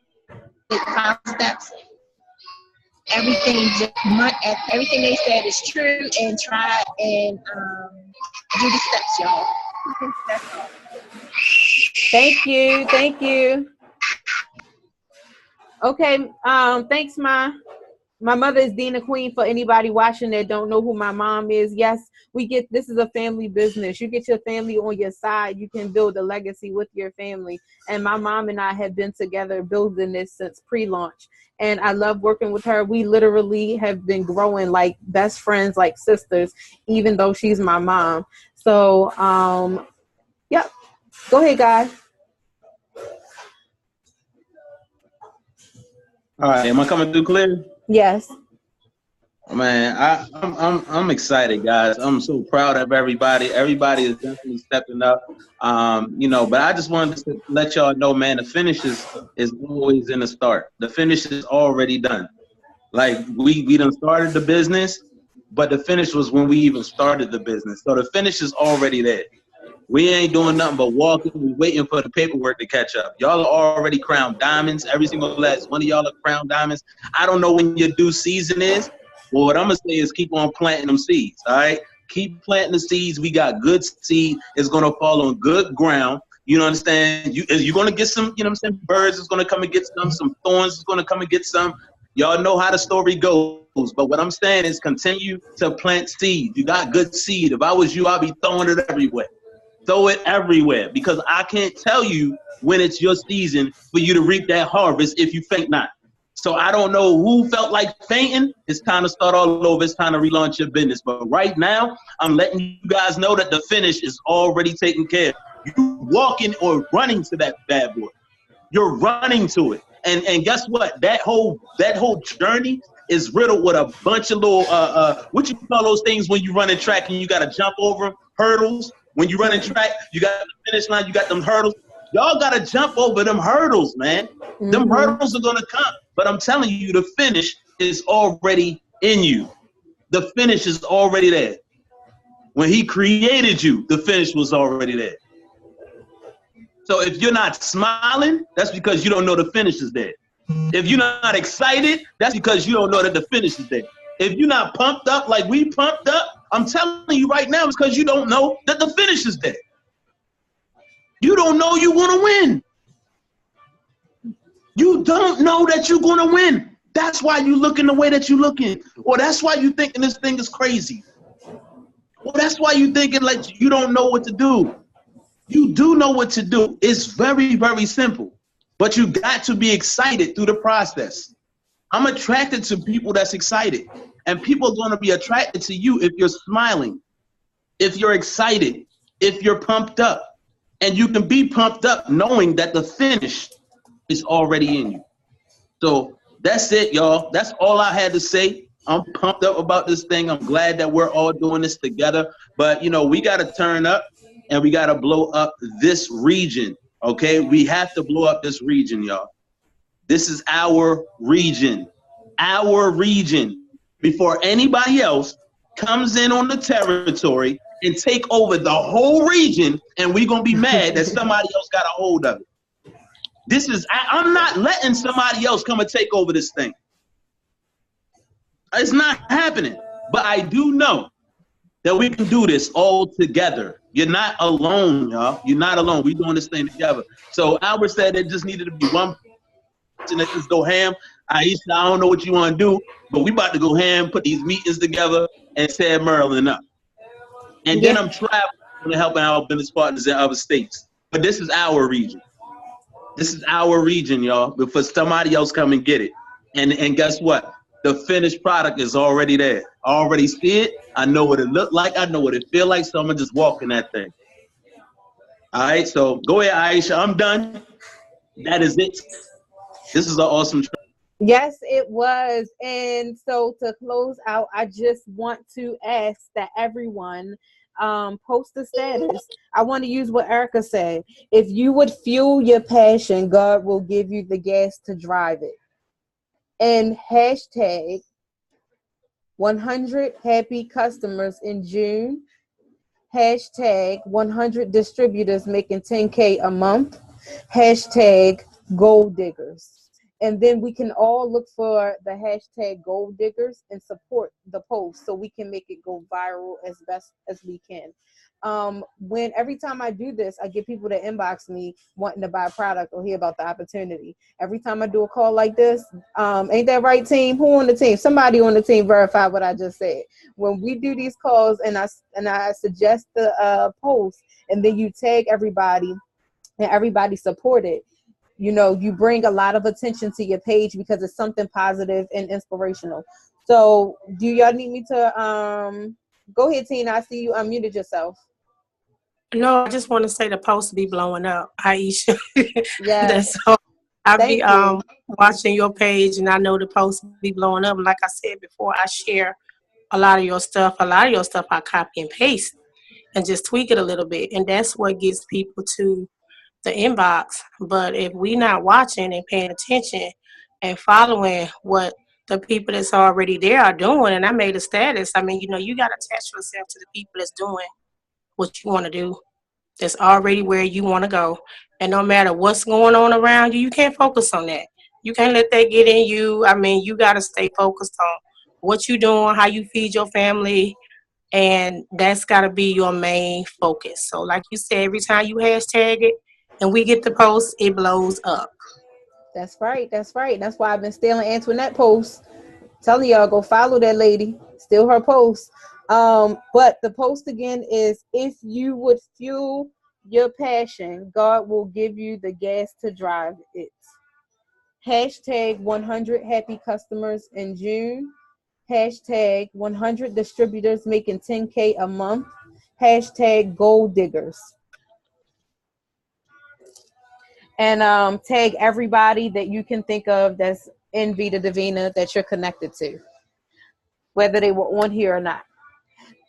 5 steps, everything they said is true, and try and do the steps, y'all. That's all.
Thank you. Okay, thanks, Ma. My mother is Dina Queen. For anybody watching that don't know who my mom is, yes, this is a family business. You get your family on your side, you can build a legacy with your family. And my mom and I have been together building this since pre-launch. And I love working with her. We literally have been growing like best friends, like sisters, even though she's my mom. So, yep. Go ahead, guys.
All right, am I coming through clear?
Yes.
Man, I'm excited, guys. I'm so proud of everybody. Everybody is definitely stepping up. But I just wanted to let y'all know, man, the finish is always in the start. The finish is already done. Like we done started the business, but the finish was when we even started the business. So the finish is already there. We ain't doing nothing but walking. We waiting for the paperwork to catch up. Y'all are already crowned diamonds. Every single last one of y'all are crowned diamonds. I don't know when your due season is. Well, what I'm going to say is keep on planting them seeds, all right? Keep planting the seeds. We got good seed. It's going to fall on good ground. You understand? You're going to get some, birds is going to come and get some thorns is going to come and get some. Y'all know how the story goes. But what I'm saying is continue to plant seeds. You got good seed. If I was you, I'd be throwing it everywhere. Throw it everywhere, because I can't tell you when it's your season for you to reap that harvest if you faint not. So I don't know who felt like fainting. It's time to start all over. It's time to relaunch your business. But right now, I'm letting you guys know that the finish is already taken care of. You walking or running to that bad boy. You're running to it. And guess what? That whole journey is riddled with a bunch of little what you call those things when you run in track and you got to jump over them? Hurdles. When you run in track, you got the finish line, you got them hurdles. Y'all got to jump over them hurdles, man. Mm-hmm. Them hurdles are going to come. But I'm telling you, the finish is already in you. The finish is already there. When he created you, the finish was already there. So if you're not smiling, that's because you don't know the finish is there. If you're not excited, that's because you don't know that the finish is there. If you're not pumped up like we pumped up, I'm telling you right now, it's because you don't know that the finish is there. You don't know you want to win. You don't know that you're going to win. That's why you looking the way that you looking. Or that's why you thinking this thing is crazy. Or that's why you thinking like you don't know what to do. You do know what to do. It's very, very simple. But you got to be excited through the process. I'm attracted to people that's excited. And people are going to be attracted to you if you're smiling, if you're excited, if you're pumped up. And you can be pumped up knowing that the finish is already in you. So that's it, y'all. That's all I had to say. I'm pumped up about this thing. I'm glad that we're all doing this together. But, you know, we got to turn up and we got to blow up this region, okay? We have to blow up this region, y'all. This is our region. Our region. Before anybody else comes in on the territory and take over the whole region, and we're going to be mad that somebody else got a hold of it. I'm not letting somebody else come and take over this thing. It's not happening. But I do know that we can do this all together. You're not alone, y'all. You're not alone. We're doing this thing together. So Albert said there just needed to be one person that just go ham. Aiesha, I don't know what you want to do, but we about to go ham, put these meetings together, and set Maryland up. And then I'm traveling and helping our business partners in other states. But this is our region. This is our region, y'all, before somebody else come and get it. And guess what? The finished product is already there. I already see it. I know what it look like. I know what it feel like. So I'm gonna just walk in that thing. All right, so go ahead, Aiesha. I'm done. That is it. This is an awesome trip.
Yes, it was. And so to close out, I just want to ask that everyone post a status. I want to use what Erica said. If you would fuel your passion, God will give you the gas to drive it. And hashtag 100 happy customers in June. Hashtag 100 distributors making 10K a month. Hashtag gold diggers. And then we can all look for the hashtag gold diggers and support the post so we can make it go viral as best as we can. When every time I do this, I get people to inbox me wanting to buy a product or hear about the opportunity. Every time I do a call like this, ain't that right, team? Who on the team? Somebody on the team verify what I just said. When we do these calls and I suggest the post, and then you tag everybody and everybody support it, you know, you bring a lot of attention to your page because it's something positive and inspirational. So do y'all need me to go ahead, Tina? I see you unmuted yourself.
No, I just want to say the post be blowing up, Aiesha.
Yeah.
That's all. I be watching your page, and I know the post be blowing up. Like I said before, I share a lot of your stuff. A lot of your stuff I copy and paste and just tweak it a little bit, and that's what gets people to the inbox. But if we not watching and paying attention and following what the people that's already there are doing, and I made a status, I mean, you know, you got to attach yourself to the people that's doing what you want to do, that's already where you want to go. And no matter what's going on around you, you can't focus on that. You can't let that get in you. I mean, you got to stay focused on what you're doing, how you feed your family, and that's got to be your main focus. So like you said, every time you hashtag it and we get the post, it blows up.
That's right. That's right. That's why I've been stealing Antoinette posts. Telling y'all, go follow that lady. Steal her posts. But the post again is, if you would fuel your passion, God will give you the gas to drive it. Hashtag 100 happy customers in June. Hashtag 100 distributors making 10K a month. Hashtag gold diggers. And tag everybody that you can think of that's in Vita Divina that you're connected to, whether they were on here or not.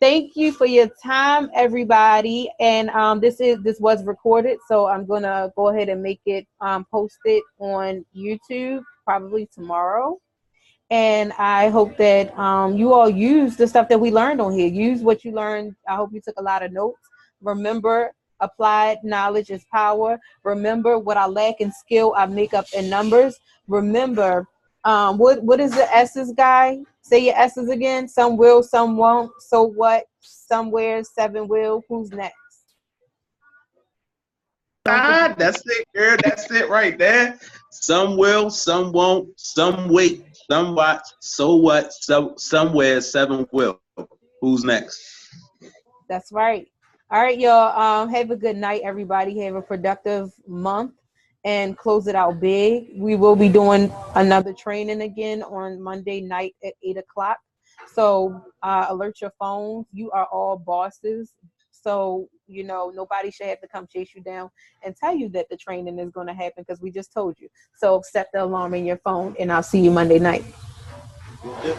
Thank you for your time, everybody. And this was recorded, so I'm gonna go ahead and make it posted on YouTube probably tomorrow. And I hope that you all use the stuff that we learned on here. Use what you learned. I hope you took a lot of notes. Remember, applied knowledge is power. Remember, what I lack in skill, I make up in numbers. Remember, what is the S's, guy? Say your S's again. Some will, some won't. So what? Somewhere, 7 will. Who's next?
That's it, girl. That's it right there. Some will, some won't, some wait. Somewhat, so what, somewhere, seven will. Who's next?
That's right. All right, y'all. Have a good night, everybody. Have a productive month and close it out big. We will be doing another training again on Monday night at 8 o'clock. So alert your phones. You are all bosses. So, nobody should have to come chase you down and tell you that the training is going to happen because we just told you. So set the alarm in your phone and I'll see you Monday night.
Yep.